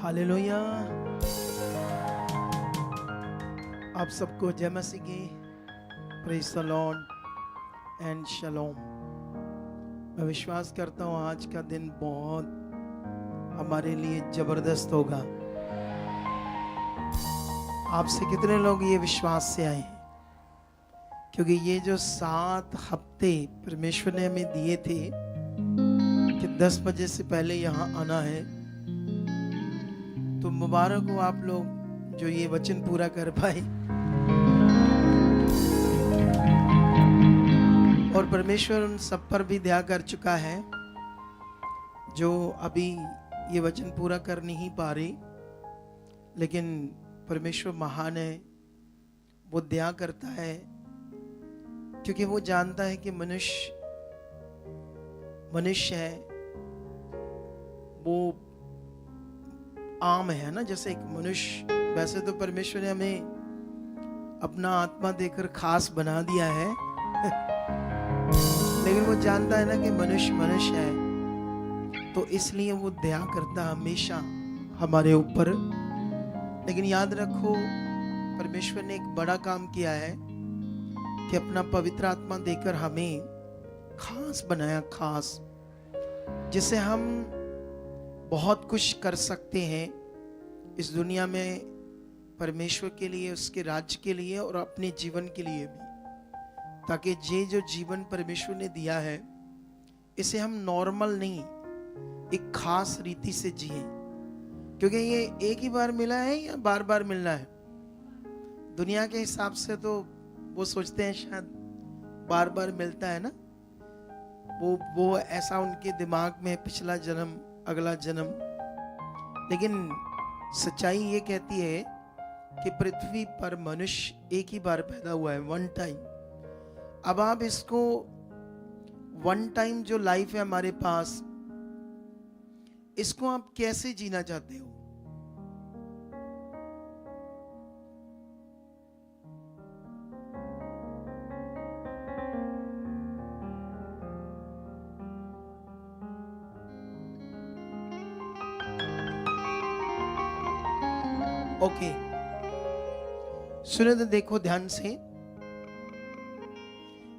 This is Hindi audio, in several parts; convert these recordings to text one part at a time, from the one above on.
हालेलुया। आप सबको जय मसीह की। Praise the Lord and shalom. मैं विश्वास करता हूँ आज का दिन बहुत हमारे लिए जबरदस्त होगा। आपसे कितने लोग ये विश्वास से आए हैं? क्योंकि ये जो 7 हफ्ते परमेश्वर ने हमें दिए थे कि 10 बजे से पहले यहाँ आना है, तो मुबारक हो आप लोग जो ये वचन पूरा कर पाए। और परमेश्वर उन सब पर भी दया कर चुका है जो अभी ये वचन पूरा कर नहीं पा रहे, लेकिन परमेश्वर महान है। वो दया करता है क्योंकि वो जानता है कि मनुष्य है, वो आम है ना, जैसे एक मनुष्य। वैसे तो परमेश्वर ने हमें अपना आत्मा देकर खास बना दिया है लेकिन वो जानता है ना कि मनुष्य है, तो इसलिए वो दया करता हमेशा हमारे ऊपर। लेकिन याद रखो, परमेश्वर ने एक बड़ा काम किया है कि अपना पवित्र आत्मा देकर हमें खास बनाया, खास, जिससे हम बहुत कुछ कर सकते हैं इस दुनिया में परमेश्वर के लिए, उसके राज्य के लिए और अपने जीवन के लिए भी, ताकि ये जो जीवन परमेश्वर ने दिया है इसे हम नॉर्मल नहीं, एक खास रीति से जिए। क्योंकि ये एक ही बार मिला है या बार बार मिलना है? दुनिया के हिसाब से तो वो सोचते हैं शायद बार बार मिलता है ना, वो ऐसा उनके दिमाग में, पिछला जन्म, अगला जन्म। लेकिन सच्चाई ये कहती है कि पृथ्वी पर मनुष्य एक ही बार पैदा हुआ है, वन टाइम। अब आप इसको वन टाइम जो लाइफ है हमारे पास, इसको आप कैसे जीना चाहते हो? ओके, सुने तो देखो ध्यान से।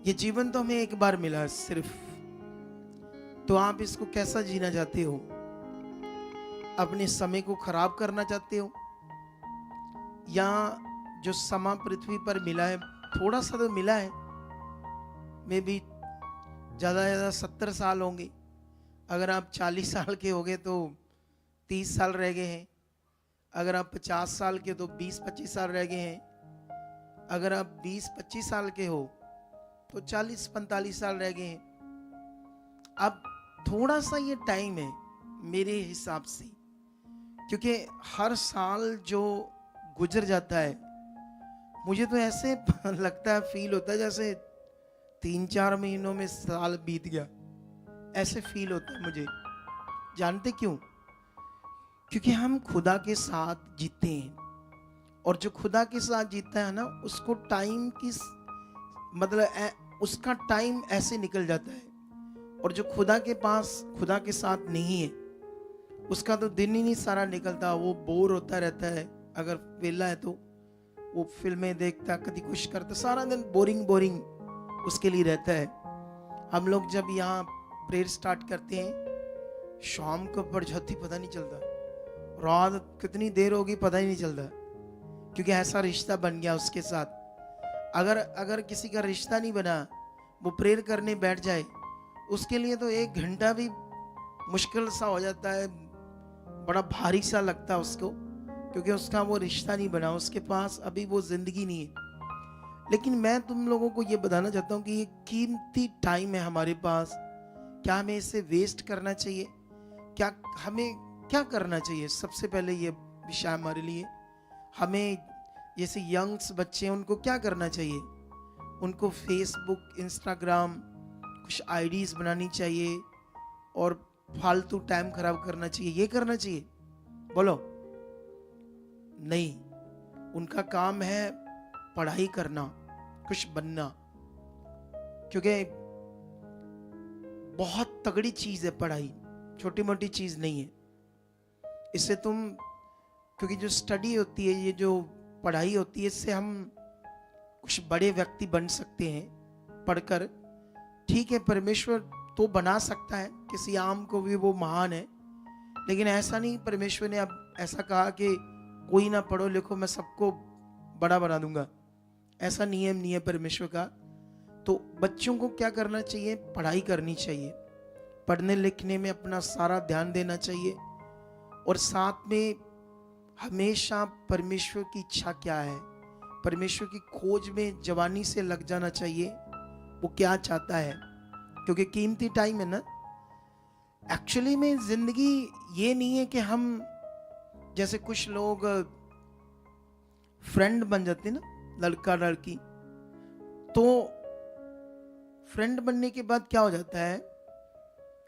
ये जीवन तो हमें एक बार मिला है सिर्फ, तो आप इसको कैसा जीना चाहते हो? अपने समय को खराब करना चाहते हो, या जो समय पृथ्वी पर मिला है, थोड़ा सा तो मिला है, मे भी ज्यादा ज्यादा 70 साल होंगे। अगर आप 40 साल के हो गए तो 30 साल रह गए हैं। अगर आप 50 साल के तो 20-25 साल रह गए हैं। अगर आप 20-25 साल के हो तो 40-45 साल रह गए हैं। अब थोड़ा सा ये टाइम है मेरे हिसाब से, क्योंकि हर साल जो गुजर जाता है, मुझे तो ऐसे लगता है, फील होता है जैसे 3-4 महीनों में साल बीत गया, ऐसे फील होता है मुझे। जानते क्यों? क्योंकि हम खुदा के साथ जीते हैं, और जो खुदा के साथ जीता है ना, उसको टाइम की मतलब उसका टाइम ऐसे निकल जाता है। और जो खुदा के पास, खुदा के साथ नहीं है, उसका तो दिन ही नहीं सारा निकलता, वो बोर होता रहता है। अगर वेला है तो वो फिल्में देखता, कभी कुछ करता, सारा दिन बोरिंग उसके लिए रहता है। हम लोग जब यहाँ प्रेयर स्टार्ट करते हैं, शाम को पड़ जाती पता नहीं चलता, रात कितनी देर होगी पता ही नहीं चलता, क्योंकि ऐसा रिश्ता बन गया उसके साथ। अगर किसी का रिश्ता नहीं बना, वो प्रेयर करने बैठ जाए, उसके लिए तो 1 घंटा भी मुश्किल सा हो जाता है, बड़ा भारी सा लगता है उसको, क्योंकि उसका वो रिश्ता नहीं बना, उसके पास अभी वो जिंदगी नहीं है। लेकिन मैं तुम लोगों को ये बताना चाहता हूँ कि ये कीमती टाइम है हमारे पास। क्या हमें इसे वेस्ट करना चाहिए? क्या हमें क्या करना चाहिए? सबसे पहले ये विषय हमारे लिए, हमें जैसे यंग्स बच्चे हैं, उनको क्या करना चाहिए? उनको फेसबुक, इंस्टाग्राम, कुछ आईडीज बनानी चाहिए और फालतू टाइम खराब करना चाहिए, ये करना चाहिए? बोलो। नहीं, उनका काम है पढ़ाई करना, कुछ बनना, क्योंकि बहुत तगड़ी चीज है पढ़ाई, छोटी मोटी चीज नहीं है। इससे तुम क्योंकि जो स्टडी होती है, ये जो पढ़ाई होती है, इससे हम कुछ बड़े व्यक्ति बन सकते हैं पढ़कर। ठीक है, परमेश्वर तो बना सकता है किसी आम को भी, वो महान है, लेकिन ऐसा नहीं परमेश्वर ने अब ऐसा कहा कि कोई ना पढ़ो लिखो मैं सबको बड़ा बना दूंगा। ऐसा नियम नहीं है परमेश्वर का। तो बच्चों को क्या करना चाहिए? पढ़ाई करनी चाहिए, पढ़ने लिखने में अपना सारा ध्यान देना चाहिए, और साथ में हमेशा परमेश्वर की इच्छा क्या है, परमेश्वर की खोज में जवानी से लग जाना चाहिए, वो क्या चाहता है, क्योंकि कीमती टाइम है ना। एक्चुअली में जिंदगी ये नहीं है कि हम जैसे कुछ लोग फ्रेंड बन जाते हैं ना, लड़का लड़की, तो फ्रेंड बनने के बाद क्या हो जाता है,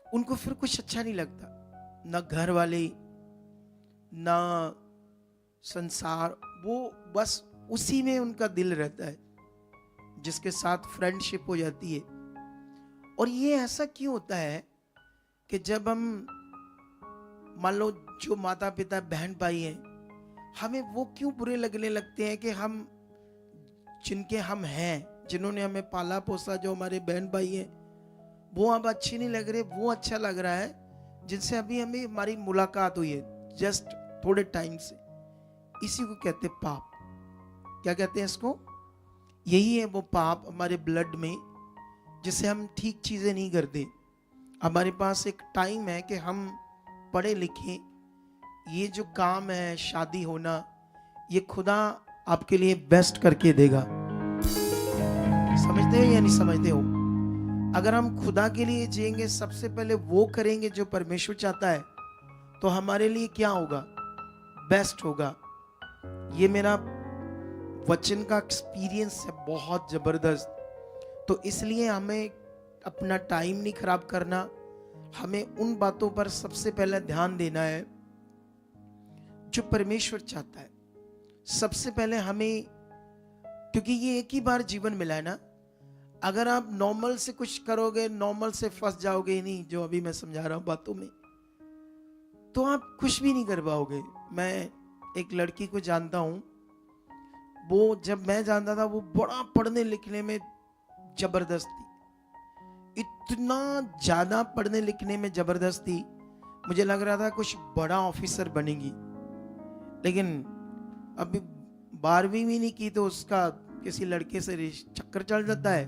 उनको फिर कुछ अच्छा नहीं लगता, ना घर वाले ना संसार, वो बस उसी में उनका दिल रहता है जिसके साथ फ्रेंडशिप हो जाती है। और ये ऐसा क्यों होता है कि जब हम, मान लो जो माता पिता बहन भाई हैं, हमें वो क्यों बुरे लगने लगते हैं कि हम जिनके हम हैं, जिन्होंने हमें पाला पोसा, जो हमारे बहन भाई हैं, वो अब अच्छे नहीं लग रहे, वो अच्छा लग रहा है जिनसे अभी हमें हमारी मुलाकात हुई है जस्ट थोड़े टाइम से। इसी को कहते हैं पाप। क्या कहते हैं इसको? यही है वो पाप हमारे ब्लड में, जिससे हम ठीक चीजें नहीं करते। हमारे पास एक टाइम है कि हम पढ़े लिखे, ये जो काम है शादी होना, ये खुदा आपके लिए बेस्ट करके देगा। समझते हो या नहीं समझते हो? अगर हम खुदा के लिए जिएंगे, सबसे पहले वो करेंगे जो परमेश्वर चाहता है, तो हमारे लिए क्या होगा? बेस्ट होगा। ये मेरा वचन का एक्सपीरियंस है, बहुत जबरदस्त। तो इसलिए हमें अपना टाइम नहीं खराब करना, हमें उन बातों पर सबसे पहले ध्यान देना है जो परमेश्वर चाहता है। सबसे पहले हमें, क्योंकि ये एक ही बार जीवन मिला है ना, अगर आप नॉर्मल से कुछ करोगे, नॉर्मल से फंस जाओगे नहीं, जो अभी मैं समझा रहा हूं बातों में, तो आप कुछ भी नहीं कर पाओगे। मैं एक लड़की को जानता हूं, वो जब मैं जानता था वो बड़ा पढ़ने लिखने में जबरदस्त थी, इतना ज्यादा पढ़ने लिखने में जबरदस्त थी, मुझे लग रहा था कुछ बड़ा ऑफिसर बनेगी। लेकिन अभी 12वीं भी नहीं की तो उसका किसी लड़के से चक्कर चल जाता है,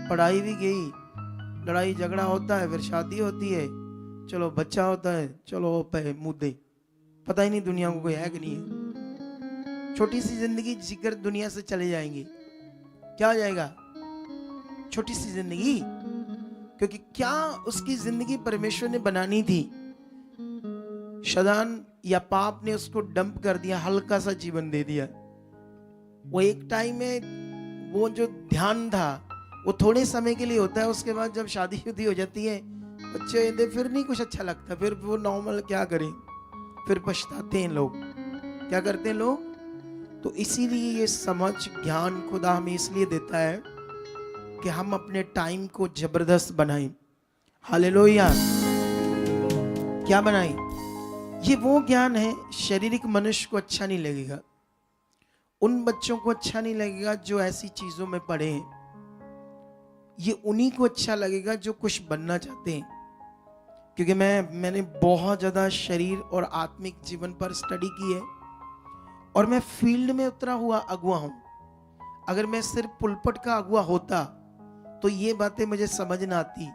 पढ़ाई भी गई, लड़ाई झगड़ा होता है, फिर शादी होती है, चलो बच्चा होता है, चलो पे मुद्दे, पता ही नहीं दुनिया को कोई है कि नहीं है। छोटी सी जिंदगी जीकर दुनिया से चले जाएंगे, क्या हो जाएगा? छोटी सी जिंदगी, क्योंकि क्या उसकी जिंदगी परमेश्वर ने बनानी थी, शैतान या पाप ने उसको डंप कर दिया, हल्का सा जीवन दे दिया। वो एक टाइम में वो जो ध्यान था वो थोड़े समय के लिए होता है, उसके बाद जब शादी शुदी हो जाती है, बच्चे होते, फिर नहीं कुछ अच्छा लगता, फिर वो नॉर्मल क्या करें, फिर पछताते हैं लोग। क्या करते हैं लोग? तो इसीलिए ये समझ ज्ञान खुदा हमें इसलिए देता है कि हम अपने टाइम को जबरदस्त बनाएं। हालेलुया। क्या बनाएं? ये वो ज्ञान है, शारीरिक मनुष्य को अच्छा नहीं लगेगा, उन बच्चों को अच्छा नहीं लगेगा जो ऐसी चीजों में पड़े हैं, ये उन्हीं को अच्छा लगेगा जो कुछ बनना चाहते हैं। क्योंकि मैंने बहुत ज्यादा शरीर और आत्मिक जीवन पर स्टडी की है, और मैं फील्ड में उतरा हुआ अगुआ हूं। अगर मैं सिर्फ पुलपट का अगुआ होता तो ये बातें मुझे समझ ना आती।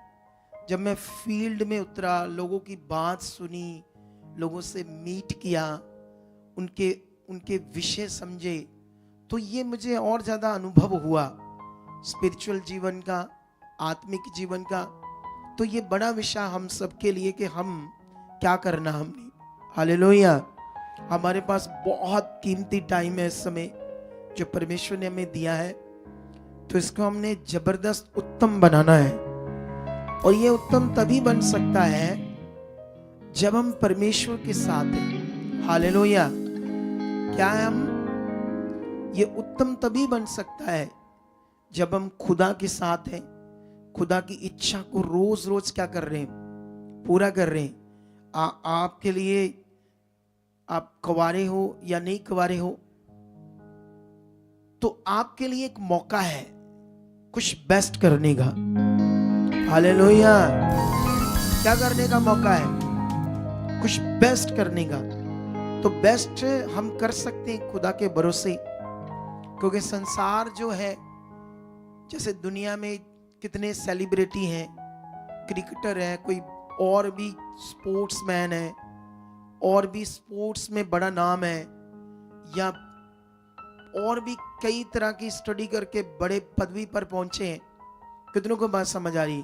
जब मैं फील्ड में उतरा, लोगों की बात सुनी, लोगों से मीट किया, उनके विषय समझे, तो ये मुझे और ज्यादा अनुभव हुआ स्पिरिचुअल जीवन का, आत्मिक जीवन का। तो ये बड़ा विषय हम सबके लिए कि हम क्या करना हमने। हालेलुया। हमारे पास बहुत कीमती टाइम है इस समय जो परमेश्वर ने हमें दिया है, तो इसको हमने जबरदस्त उत्तम बनाना है। और ये उत्तम तभी बन सकता है जब हम परमेश्वर के साथ हैं। हालेलुया। क्या है हम? ये उत्तम तभी बन सकता है जब हम खुदा के साथ हैं, खुदा की इच्छा को रोज रोज क्या कर रहे हैं? पूरा कर रहे हैं। आपके लिए आप कुंवारे हो या नहीं कुंवारे हो, तो आपके लिए एक मौका है कुछ बेस्ट करने का। हालेलुया। क्या करने का मौका है? कुछ बेस्ट करने का। तो बेस्ट हम कर सकते हैं खुदा के भरोसे, क्योंकि संसार जो है, जैसे दुनिया में कितने सेलिब्रिटी हैं, क्रिकेटर है, कोई और भी स्पोर्ट्समैन है, और भी स्पोर्ट्स में बड़ा नाम है, या और भी कई तरह की स्टडी करके बड़े पदवी पर पहुंचे हैं। कितनों को बात समझ आ रही?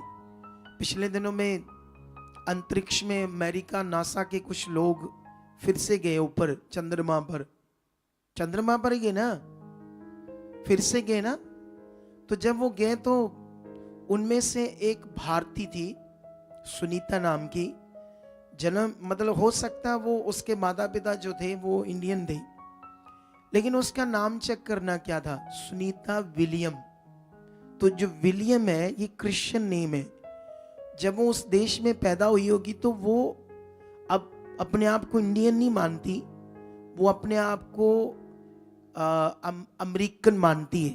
पिछले दिनों में अंतरिक्ष में अमेरिका नासा के कुछ लोग फिर से गए ऊपर चंद्रमा पर। चंद्रमा पर ही गए ना, फिर से गए ना। तो जब वो गए तो उनमें से एक भारतीय थी, सुनीता नाम की। जन्म मतलब हो सकता है वो उसके माता पिता जो थे वो इंडियन थे, लेकिन उसका नाम चेक करना क्या था, सुनीता विलियम। तो जो विलियम है ये क्रिश्चियन नेम है। जब वो उस देश में पैदा हुई होगी तो वो अब अपने आप को इंडियन नहीं मानती, वो अपने आप को अमेरिकन मानती है,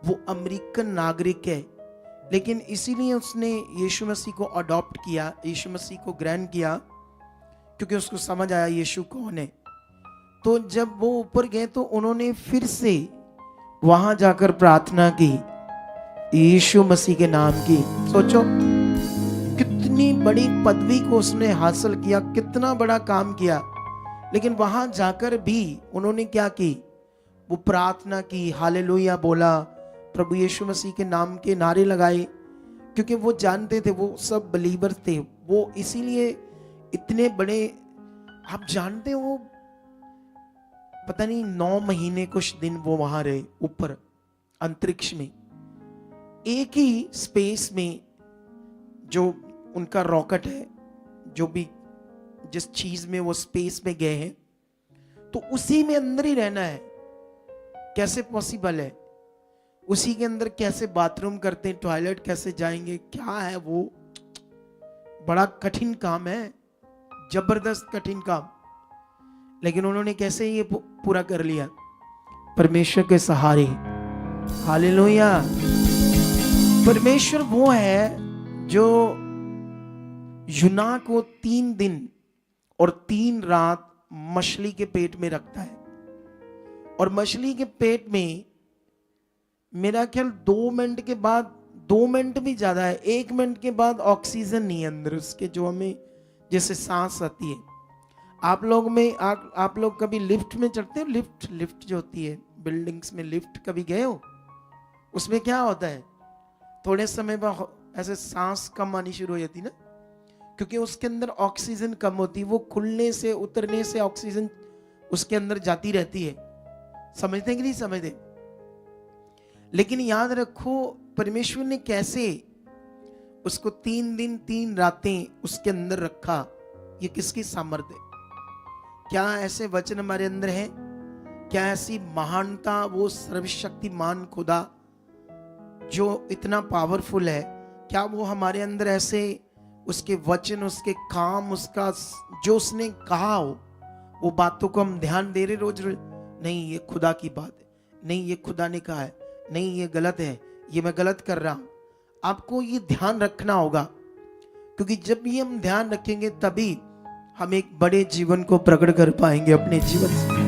वो अमेरिकन नागरिक है। लेकिन इसीलिए उसने यीशु मसीह को अडॉप्ट किया, यीशु मसीह को ग्रहण किया, क्योंकि उसको समझ आया यीशु कौन है। तो जब वो ऊपर गए तो उन्होंने फिर से वहां जाकर प्रार्थना की यीशु मसीह के नाम की। सोचो कितनी बड़ी पदवी को उसने हासिल किया, कितना बड़ा काम किया, लेकिन वहां जाकर भी उन्होंने क्या की, वो प्रार्थना की, हालेलुया बोला, प्रभु यीशु मसीह के नाम के नारे लगाए, क्योंकि वो जानते थे, वो सब बिलीवर थे। वो इसीलिए इतने बड़े, आप जानते हो, पता नहीं 9 महीने कुछ दिन वो वहां रहे ऊपर अंतरिक्ष में, एक ही स्पेस में। जो उनका रॉकेट है, जो भी जिस चीज में वो स्पेस में गए हैं, तो उसी में अंदर ही रहना है। कैसे पॉसिबल है? उसी के अंदर कैसे बाथरूम करते हैं, टॉयलेट कैसे जाएंगे, क्या है वो? बड़ा कठिन काम है, जबरदस्त कठिन काम। लेकिन उन्होंने कैसे ये पूरा कर लिया? परमेश्वर के सहारे। हालेलुया। परमेश्वर वो है जो यूना को 3 दिन और 3 रात मछली के पेट में रखता है, और मछली के पेट में मेरा ख्याल 2 मिनट के बाद, 2 मिनट भी ज्यादा है, 1 मिनट के बाद ऑक्सीजन नहीं है अंदर उसके, जो हमें जैसे सांस आती है। आप लोग में आप लोग कभी लिफ्ट में चढ़ते हो? लिफ्ट जो होती है बिल्डिंग्स में, लिफ्ट कभी गए हो? उसमें क्या होता है, थोड़े समय बाद ऐसे सांस कम आनी शुरू हो जाती ना, क्योंकि उसके अंदर ऑक्सीजन कम होती है। वो खुलने से उतरने से ऑक्सीजन उसके अंदर जाती रहती है। समझते कि नहीं समझते? लेकिन याद रखो परमेश्वर ने कैसे उसको 3 दिन 3 रातें उसके अंदर रखा। ये किसकी सामर्थ्य है? क्या ऐसे वचन हमारे अंदर है? क्या ऐसी महानता, वो सर्वशक्तिमान खुदा जो इतना पावरफुल है, क्या वो हमारे अंदर ऐसे उसके वचन, उसके काम, उसका जो उसने कहा हो, वो बातों को हम ध्यान दे रहे रोज रोज? नहीं, ये खुदा की बात है, नहीं ये खुदा ने कहा है, नहीं ये गलत है, ये मैं गलत कर रहा हूं। आपको ये ध्यान रखना होगा, क्योंकि जब ये हम ध्यान रखेंगे तभी हम एक बड़े जीवन को प्रकट कर पाएंगे अपने जीवन से।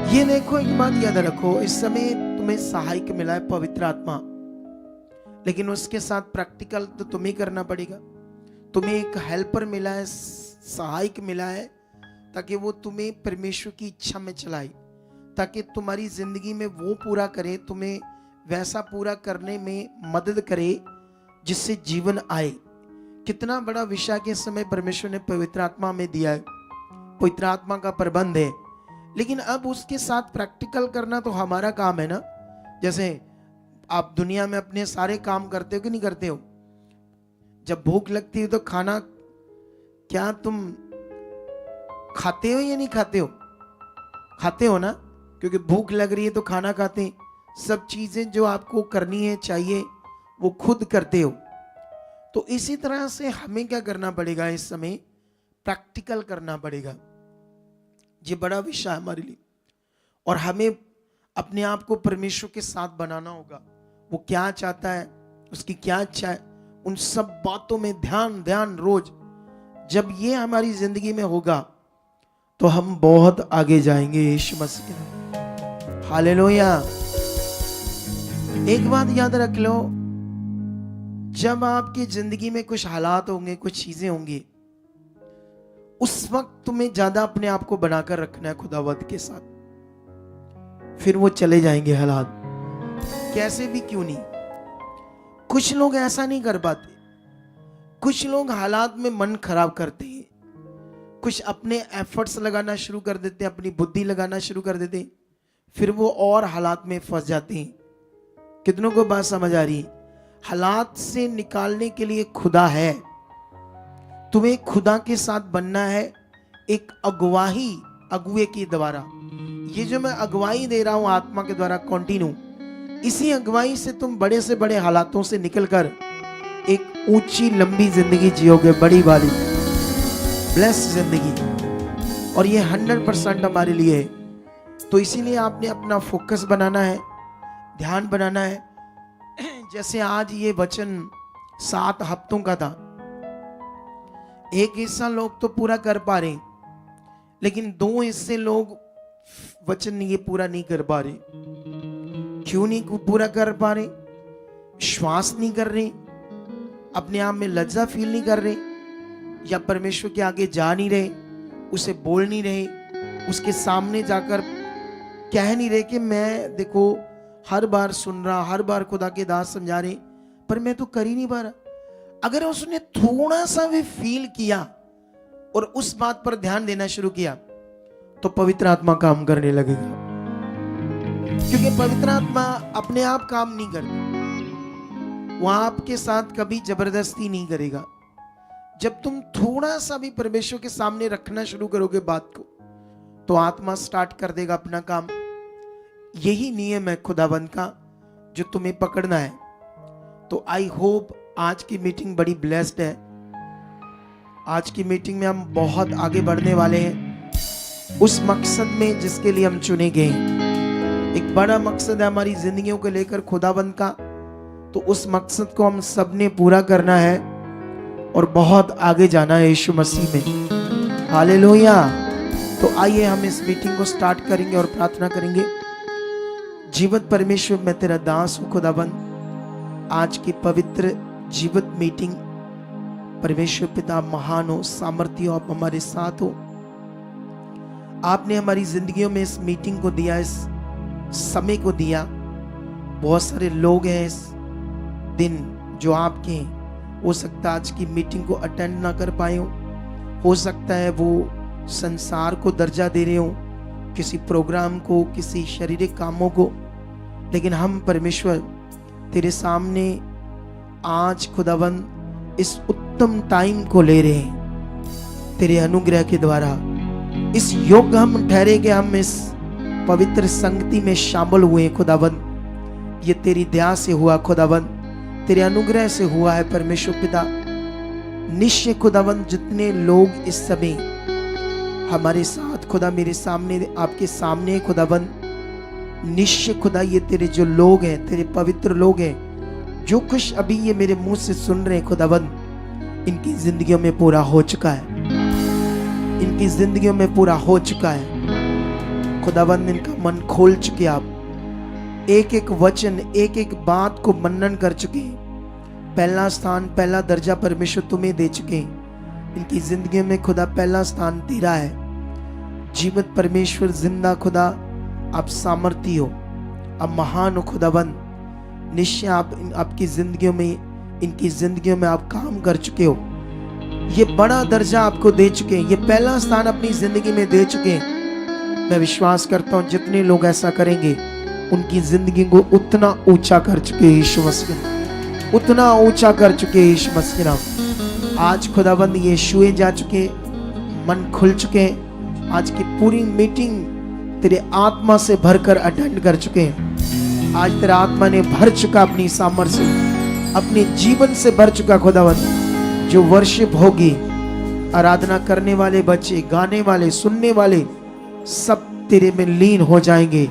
ये देखो, एक बात याद रखो, इस समय तुम्हें सहायक मिला है पवित्र आत्मा, लेकिन उसके साथ प्रैक्टिकल तो तुम्हें करना पड़ेगा। तुम्हें एक हेल्पर मिला है, सहायक मिला है, ताकि वो तुम्हें परमेश्वर की इच्छा में चलाए, ताकि तुम्हारी जिंदगी में वो पूरा करे, तुम्हें वैसा पूरा करने में मदद करे जिससे जीवन आए। कितना बड़ा विषय के समय परमेश्वर ने पवित्र आत्मा में दिया है, पवित्र आत्मा का प्रबंध है। लेकिन अब उसके साथ प्रैक्टिकल करना तो हमारा काम है ना। जैसे आप दुनिया में अपने सारे काम करते हो कि नहीं करते हो? जब भूख लगती है तो खाना क्या तुम खाते हो या नहीं खाते हो? खाते हो ना, क्योंकि भूख लग रही है तो खाना खाते हैं। सब चीजें जो आपको करनी है, चाहिए, वो खुद करते हो। तो इसी तरह से हमें क्या करना पड़ेगा? इस समय प्रैक्टिकल करना पड़ेगा। ये बड़ा विषय है हमारे लिए, और हमें अपने आप को परमेश्वर के साथ बनाना होगा। वो क्या चाहता है, उसकी क्या इच्छा है, उन सब बातों में ध्यान रोज जब ये हमारी जिंदगी में होगा तो हम बहुत आगे जाएंगे यीशु मसीह के नाम। हालेलुया। एक बात याद रख लो, जब आपकी जिंदगी में कुछ हालात होंगे, कुछ चीजें होंगी, उस वक्त तुम्हें ज्यादा अपने आप को बनाकर रखना है खुदावंत के साथ, फिर वो चले जाएंगे हालात कैसे भी क्यों नहीं। कुछ लोग ऐसा नहीं कर पाते, कुछ लोग हालात में मन खराब करते हैं, कुछ अपने एफर्ट्स लगाना शुरू कर देते हैं, अपनी बुद्धि लगाना शुरू कर देते हैं, फिर वो और हालात में फंस जाते हैं। कितनों को बात समझ आ रही है? हालात से निकालने के लिए खुदा है, तुम्हें खुदा के साथ बनना है एक अगुवे के द्वारा। ये जो मैं अगुवाई दे रहा हूं आत्मा के द्वारा कंटिन्यू, इसी अगुवाई से तुम बड़े से बड़े हालातों से निकलकर एक ऊंची लंबी जिंदगी जियोगे, बड़ी वाली ब्लेस जिंदगी, और ये 100% हमारे लिए है। तो इसीलिए आपने अपना फोकस बनाना है, ध्यान बनाना है। जैसे आज ये वचन 7 हफ्तों का था, एक हिस्सा लोग तो पूरा कर पा रहे, लेकिन 2 हिस्से लोग वचन ये पूरा नहीं कर पा रहे। क्यों नहीं पूरा कर पा रहे? विश्वास नहीं कर रहे, अपने आप में लज्जा फील नहीं कर रहे, या परमेश्वर के आगे जा नहीं रहे, उसे बोल नहीं रहे, उसके सामने जाकर कह नहीं रहे कि मैं देखो हर बार सुन रहा, हर बार खुदा के दास समझा रहे, पर मैं तो कर ही नहीं पा रहा। अगर उसने थोड़ा सा भी फील किया और उस बात पर ध्यान देना शुरू किया तो पवित्र आत्मा काम करने लगेगा, क्योंकि पवित्र आत्मा अपने आप काम नहीं करती, वो आपके साथ कभी जबरदस्ती नहीं करेगा। जब तुम थोड़ा सा भी परमेश्वर के सामने रखना शुरू करोगे बात को, तो आत्मा स्टार्ट कर देगा अपना काम। यही नियम है खुदाबंद का जो तुम्हें पकड़ना है। तो आई होप आज की मीटिंग बड़ी ब्लेस्ड है। आज की मीटिंग में हम बहुत आगे बढ़ने वाले हैं उस मकसद में जिसके लिए हम चुने गए हैं। एक बड़ा मकसद है हमारी जिंदगियों को लेकर खुदाबंद का, तो उस मकसद को हम सबने पूरा करना है और बहुत आगे जाना है यीशु मसीह में। हालेलुया। तो आइए हम इस मीटिंग को स्टार्ट करेंगे और प्रार्थना करेंगे। जीवित परमेश्वर, मैं तेरा दास हूं खुदाबंद। आज की पवित्र जीवित मीटिंग परमेश्वर पिता महान हो, सामर्थ्य हो, आप हमारे साथ हो। आपने हमारी जिंदगियों में इस मीटिंग को दिया, इस समय को दिया। बहुत सारे लोग हैं इस दिन जो आपके हैं, हो सकता है आज की मीटिंग को अटेंड ना कर पाए हो सकता है वो संसार को दर्जा दे रहे हो, किसी प्रोग्राम को, किसी शारीरिक कामों को, लेकिन हम परमेश्वर तेरे सामने आज खुदावंद इस उत्तम टाइम को ले रहे हैं। तेरे अनुग्रह के द्वारा इस योग्य हम ठहरे कि हम इस पवित्र संगति में शामिल हुए खुदावंद। ये तेरी दया से हुआ खुदावंद, तेरे अनुग्रह से हुआ है परमेश्वर पिता। निश्चय खुदावंद जितने लोग इस समय हमारे साथ खुदा मेरे सामने, आपके सामने खुदावंद, निश्चय खुदा ये तेरे जो लोग हैं, तेरे पवित्र लोग हैं, जो कुछ अभी ये मेरे मुंह से सुन रहे हैं खुदावंद, इनकी जिंदगियों में पूरा हो चुका है, इनकी जिंदगियों में पूरा हो चुका है खुदावंद। इनका मन खोल चुके आप, एक एक वचन, एक एक बात को मनन कर चुके हैं। पहला स्थान, पहला दर्जा परमेश्वर तुम्हें दे चुके हैं। इनकी जिंदगी में खुदा पहला स्थान तेरा है। जीवित परमेश्वर, जिंदा खुदा, आप सामर्थी हो, आप महान हो खुदाबंद। निश्चय आप आपकी जिंदगियों में, इनकी जिंदगियों में आप काम कर चुके हो। ये बड़ा दर्जा आपको दे चुके हैं, ये पहला स्थान अपनी जिंदगी में दे चुके हैं। मैं विश्वास करता हूं जितने लोग ऐसा करेंगे उनकी जिंदगी को उतना ऊंचा कर चुके यीशु मसीह, उतना ऊंचा कर चुके यीशु मसीह नाम। आज खुदाबंद ये छुए जा चुके, मन खुल चुके हैं। आज की पूरी मीटिंग तेरे आत्मा से भरकर अटेंड कर चुके हैं। आज तेरा आत्मा ने भर चुका अपनी सामर्थ्य से, अपने जीवन से भर चुका खुदाबंद। जो वर्शिप होगी, आराधना करने वाले बच्चे, गाने वाले, सुनने वाले, सब तेरे में लीन हो जाएंगे।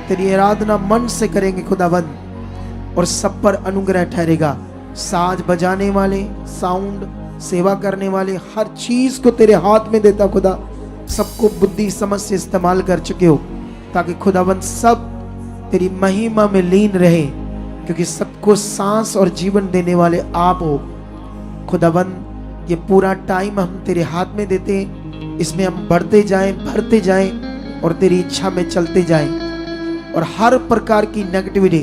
तेरी आराधना मन से करेंगे खुदावंद, और सब पर अनुग्रह ठहरेगा। साज बजाने वाले, साउंड, सेवा करने वाले, हर चीज को तेरे हाथ में देता खुदा। सबको बुद्धि समझ से इस्तेमाल कर चुके हो, ताकि खुदावंद सब तेरी महिमा में लीन रहे, क्योंकि सबको सांस और जीवन देने वाले आप हो खुदावंद। ये पूरा टाइम हम तेरे हाथ में देते हैं, इसमें हम बढ़ते जाएं, भरते जाएं और तेरी इच्छा में चलते जाएं, और हर प्रकार की नेगेटिविटी,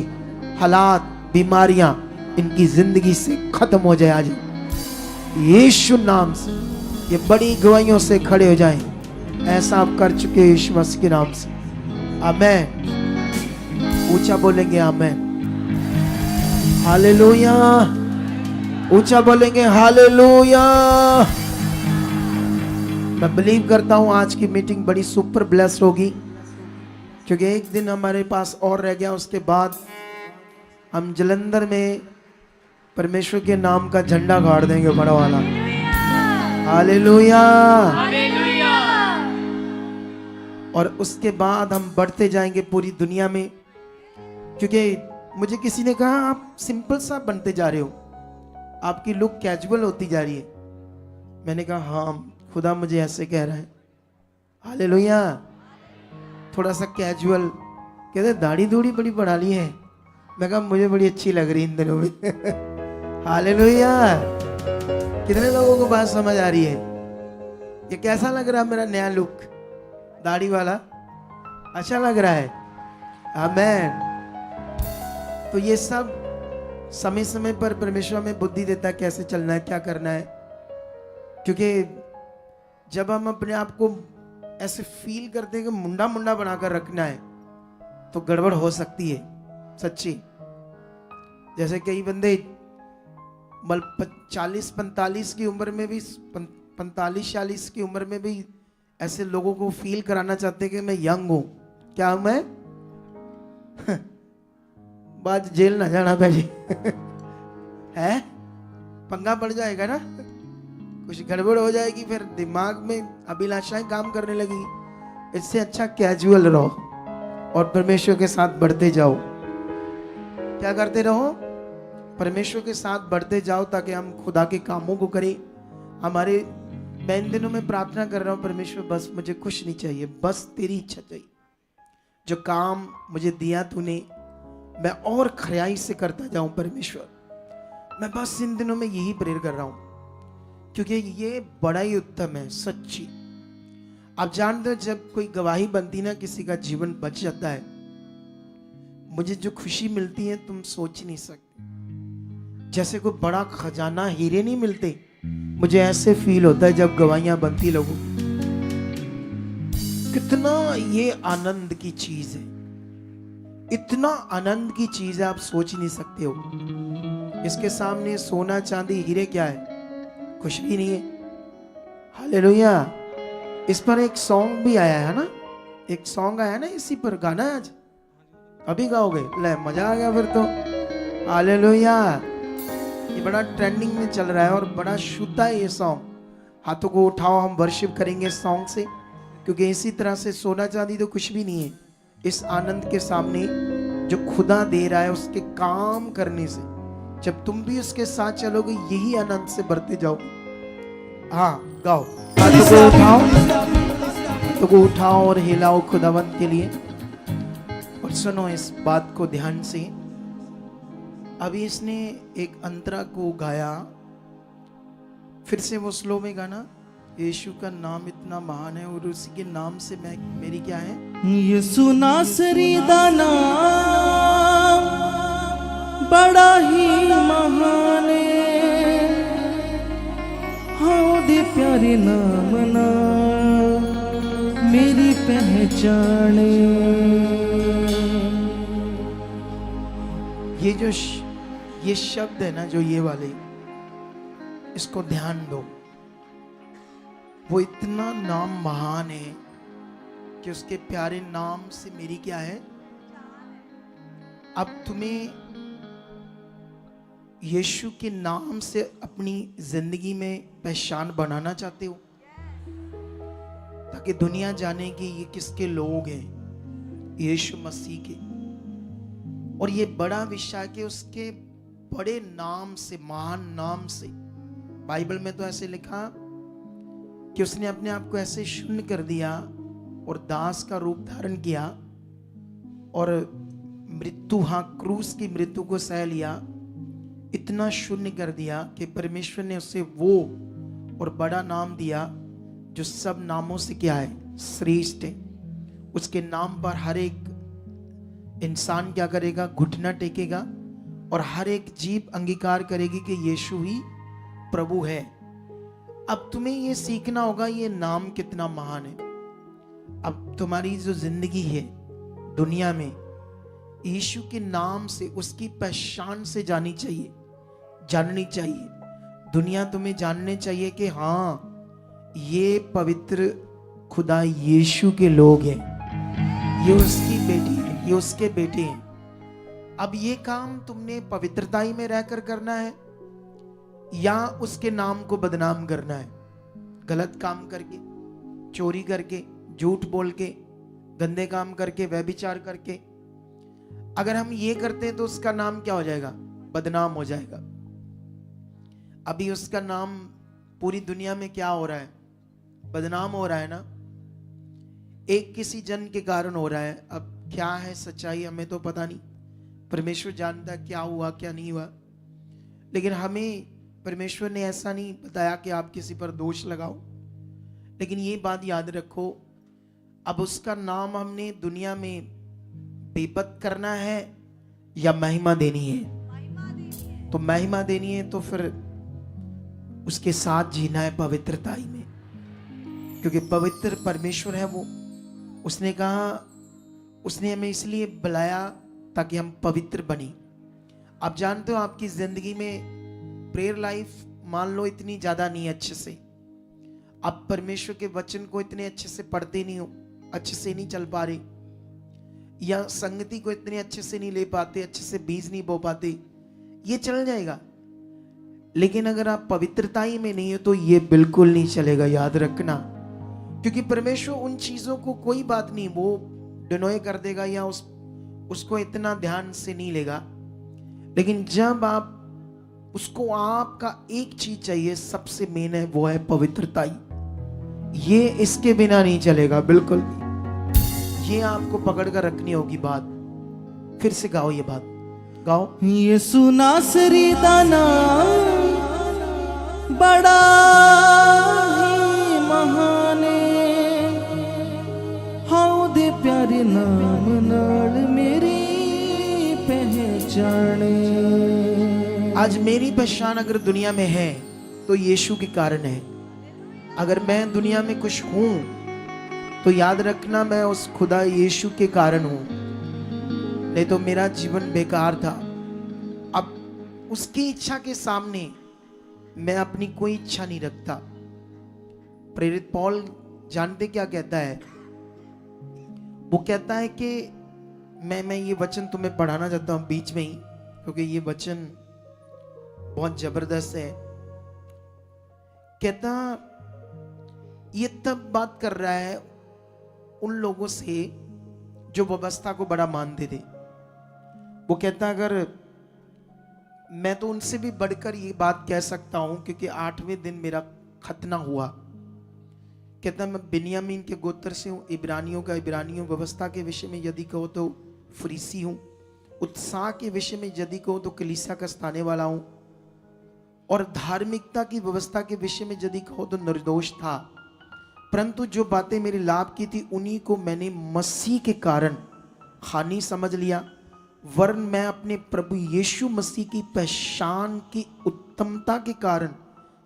हालात, बीमारियां इनकी जिंदगी से खत्म हो जाए आज यीशु नाम से। ये बड़ी गवाहियों से खड़े हो जाएं, ऐसा आप कर चुके हो यीशु मसीह के नाम से। आमेन। ऊंचा बोलेंगे आमेन। हालेलुया। ऊंचा बोलेंगे हालेलुया। मैं बिलीव करता हूं आज की मीटिंग बड़ी सुपर ब्लेस्ड होगी, क्योंकि एक दिन हमारे पास और रह गया, उसके बाद हम जलंधर में परमेश्वर के नाम का झंडा गाड़ देंगे बड़ा वाला। हालेलुया। और उसके बाद हम बढ़ते जाएंगे पूरी दुनिया में, क्योंकि मुझे किसी ने कहा आप सिंपल सा बनते जा रहे हो, आपकी लुक कैजुअल होती जा रही है। मैंने कहा हाँ, खुदा मुझे ऐसे कह रहा है। हालेलुया। थोड़ा सा कैजुअल। कहते दाढ़ी दूढ़ी बड़ी बढ़ा ली है। मैं कहा मुझे बड़ी अच्छी लग रही इन दिनों में। हालेलुया। कितने लोगों को बात समझ आ रही है? ये कैसा लग रहा है मेरा नया लुक, दाढ़ी वाला? अच्छा लग रहा है? आमेन। तो ये सब समय समय पर परमेश्वर में बुद्धि देता है, कैसे चलना है, क्या करना है। क्योंकि जब हम अपने आप को ऐसे फील करते हैं कि मुंडा मुंडा बनाकर रखना है, तो गड़बड़ हो सकती है सच्ची। जैसे कई बंदे 40-45 की उम्र में भी, 45-46 की उम्र में भी ऐसे लोगों को फील कराना चाहते हैं कि मैं यंग हूं। क्या हूं मैं? बाद जेल ना जाना पहले। है पंगा पड़ जाएगा ना, कुछ गड़बड़ हो जाएगी, फिर दिमाग में अभिलाषाएं काम करने लगी। इससे अच्छा कैजुअल रहो और परमेश्वर के साथ बढ़ते जाओ। क्या करते रहो? परमेश्वर के साथ बढ़ते जाओ, ताकि हम खुदा के कामों को करें। हमारे, मैं इन दिनों में प्रार्थना कर रहा हूं, परमेश्वर बस मुझे कुछ नहीं चाहिए, बस तेरी इच्छा चाहिए। जो काम मुझे दिया तूने, मैं और खराई से करता जाऊं परमेश्वर। मैं बस इन दिनों में यही प्रेयर कर रहा हूं, क्योंकि ये बड़ा ही उत्तम है सच्ची। आप जानते हो जब कोई गवाही बनती ना, किसी का जीवन बच जाता है, मुझे जो खुशी मिलती है तुम सोच नहीं सकते। जैसे कोई बड़ा खजाना, हीरे नहीं मिलते, मुझे ऐसे फील होता है जब गवाहियां बनती लोगों। कितना ये आनंद की चीज है, इतना आनंद की चीज है, आप सोच नहीं सकते हो। इसके सामने सोना चांदी हीरे क्या है? कुछ भी नहीं है। हालेलुया। इस पर एक सॉन्ग भी आया है ना, एक सॉन्ग आया ना इसी पर, गाना है आज? अभी गाओगे? ले मजा आ गया फिर तो। हालेलुया। ये बड़ा ट्रेंडिंग में चल रहा है और बड़ा शुद्ध है ये सॉन्ग। हाथों को उठाओ, हम वर्शिप करेंगे इस सॉन्ग से, क्योंकि इसी तरह से सोना चांदी तो कुछ भी नहीं है इस आनंद के सामने जो खुदा दे रहा है उसके काम करने से। जब तुम भी उसके साथ चलोगे, यही आनंद से बढ़ते जाओ। हाँ गाओ, हाथों को उठाओ, हाथों को उठाओ और हिलाओ खुदावंत के लिए। और सुनो इस बात को ध्यान से। अभी इसने एक अंतरा को गाया, फिर से वो स्लो में गाना। यीशु का नाम इतना महान है और उसी के नाम से मैं, मेरी क्या है? यीशु नासरी दा नाम बड़ा ही महान है, हाँ दे प्यारे नाम ना मेरी पहचान। ये शब्द है ना, जो ये वाले, इसको ध्यान दो। वो इतना नाम महान है कि उसके प्यारे नाम से मेरी क्या है? अब तुम्हें यीशु के नाम से अपनी जिंदगी में पहचान बनाना चाहते हो, कि दुनिया जाने कि ये किसके लोग हैं, यीशु मसीह के। और ये बड़ा विषय कि उसके बड़े नाम से, महान नाम से, बाइबल में तो ऐसे लिखा कि उसने अपने आप को ऐसे शून्य कर दिया और दास का रूप धारण किया और मृत्यु, हाँ, क्रूस की मृत्यु को सह लिया। इतना शून्य कर दिया कि परमेश्वर ने उसे वो और बड़ा नाम दिया जो सब नामों से क्या है, श्रेष्ठ है। उसके नाम पर हर एक इंसान क्या करेगा, घुटना टेकेगा और हर एक जीभ अंगीकार करेगी कि यीशु ही प्रभु है। अब तुम्हें ये सीखना होगा ये नाम कितना महान है। अब तुम्हारी जो जिंदगी है दुनिया में यीशु के नाम से, उसकी पहचान से जाननी चाहिए। दुनिया तुम्हें जानने चाहिए कि हाँ, ये पवित्र खुदा यीशु के लोग हैं, ये उसकी बेटी है, ये उसके बेटे हैं। अब ये काम तुमने पवित्रताई में रहकर करना है या उसके नाम को बदनाम करना है, गलत काम करके, चोरी करके, झूठ बोल के, गंदे काम करके, व्यभिचार करके। अगर हम ये करते हैं तो उसका नाम क्या हो जाएगा, बदनाम हो जाएगा। अभी उसका नाम पूरी दुनिया में क्या हो रहा है, बदनाम हो रहा है ना, एक किसी जन के कारण हो रहा है। अब क्या है सच्चाई हमें तो पता नहीं, परमेश्वर जानता है क्या हुआ क्या नहीं हुआ। लेकिन हमें परमेश्वर ने ऐसा नहीं बताया कि आप किसी पर दोष लगाओ। लेकिन ये बात याद रखो, अब उसका नाम हमने दुनिया में बेपत करना है या महिमा देनी है। तो महिमा देनी है तो फिर उसके साथ जीना है पवित्रताई में, क्योंकि पवित्र परमेश्वर है वो। उसने कहा, उसने हमें इसलिए बुलाया ताकि हम पवित्र बने। आप जानते हो आपकी जिंदगी में प्रेयर लाइफ मान लो इतनी ज्यादा नहीं अच्छे से, आप परमेश्वर के वचन को इतने अच्छे से पढ़ते नहीं हो, अच्छे से नहीं चल पा रहे, या संगति को इतने अच्छे से नहीं ले पाते, अच्छे से बीज नहीं बो पाते, ये चल जाएगा। लेकिन अगर आप पवित्रताई में नहीं हो तो ये बिल्कुल नहीं चलेगा, याद रखना। क्योंकि परमेश्वर उन चीजों को कोई बात नहीं, वो डिनोय कर देगा या उसको इतना ध्यान से नहीं लेगा। लेकिन जब आप उसको, आपका एक चीज चाहिए, सबसे मेन है, वो है पवित्रताई। ये इसके बिना नहीं चलेगा बिल्कुल भी। ये आपको पकड़ कर रखनी होगी बात। फिर से गाओ ये बात, गाओ। यीशु नासरी दा नाम बड़ा ही महान है, हाउ दे प्यारे नाम नाल मेरी पहचाने। आज मेरी पहचान अगर दुनिया में है तो यीशु के कारण है। अगर मैं दुनिया में कुछ हूं तो याद रखना मैं उस खुदा यीशु के कारण हूं, नहीं तो मेरा जीवन बेकार था। अब उसकी इच्छा के सामने मैं अपनी कोई इच्छा नहीं रखता। प्रेरित पौल जानते क्या कहता है, वो कहता है कि मैं ये वचन तुम्हें पढ़ाना चाहता हूं बीच में ही, क्योंकि ये वचन बहुत जबरदस्त है। कहता ये तब बात कर रहा है उन लोगों से जो व्यवस्था को बड़ा मानते थे। वो कहता अगर मैं तो उनसे भी बढ़कर ये बात कह सकता हूं, क्योंकि 8वें दिन मेरा खतना हुआ। कहता मैं बिन्यामीन के गोत्र से हूं, इब्रानियों का इब्रानियों, व्यवस्था के विषय में यदि कहो तो फरीसी हूं, उत्साह के विषय में यदि कहो तो कलीसिया का स्थाने वाला हूं, और धार्मिकता की व्यवस्था के विषय में यदि कहो तो निर्दोष था। परंतु जो बातें मेरे लाभ की थी उन्हीं को मैंने मसीह के कारण हानि समझ लिया, वरन मैं अपने प्रभु यीशु मसीह की पहचान की उत्तमता के कारण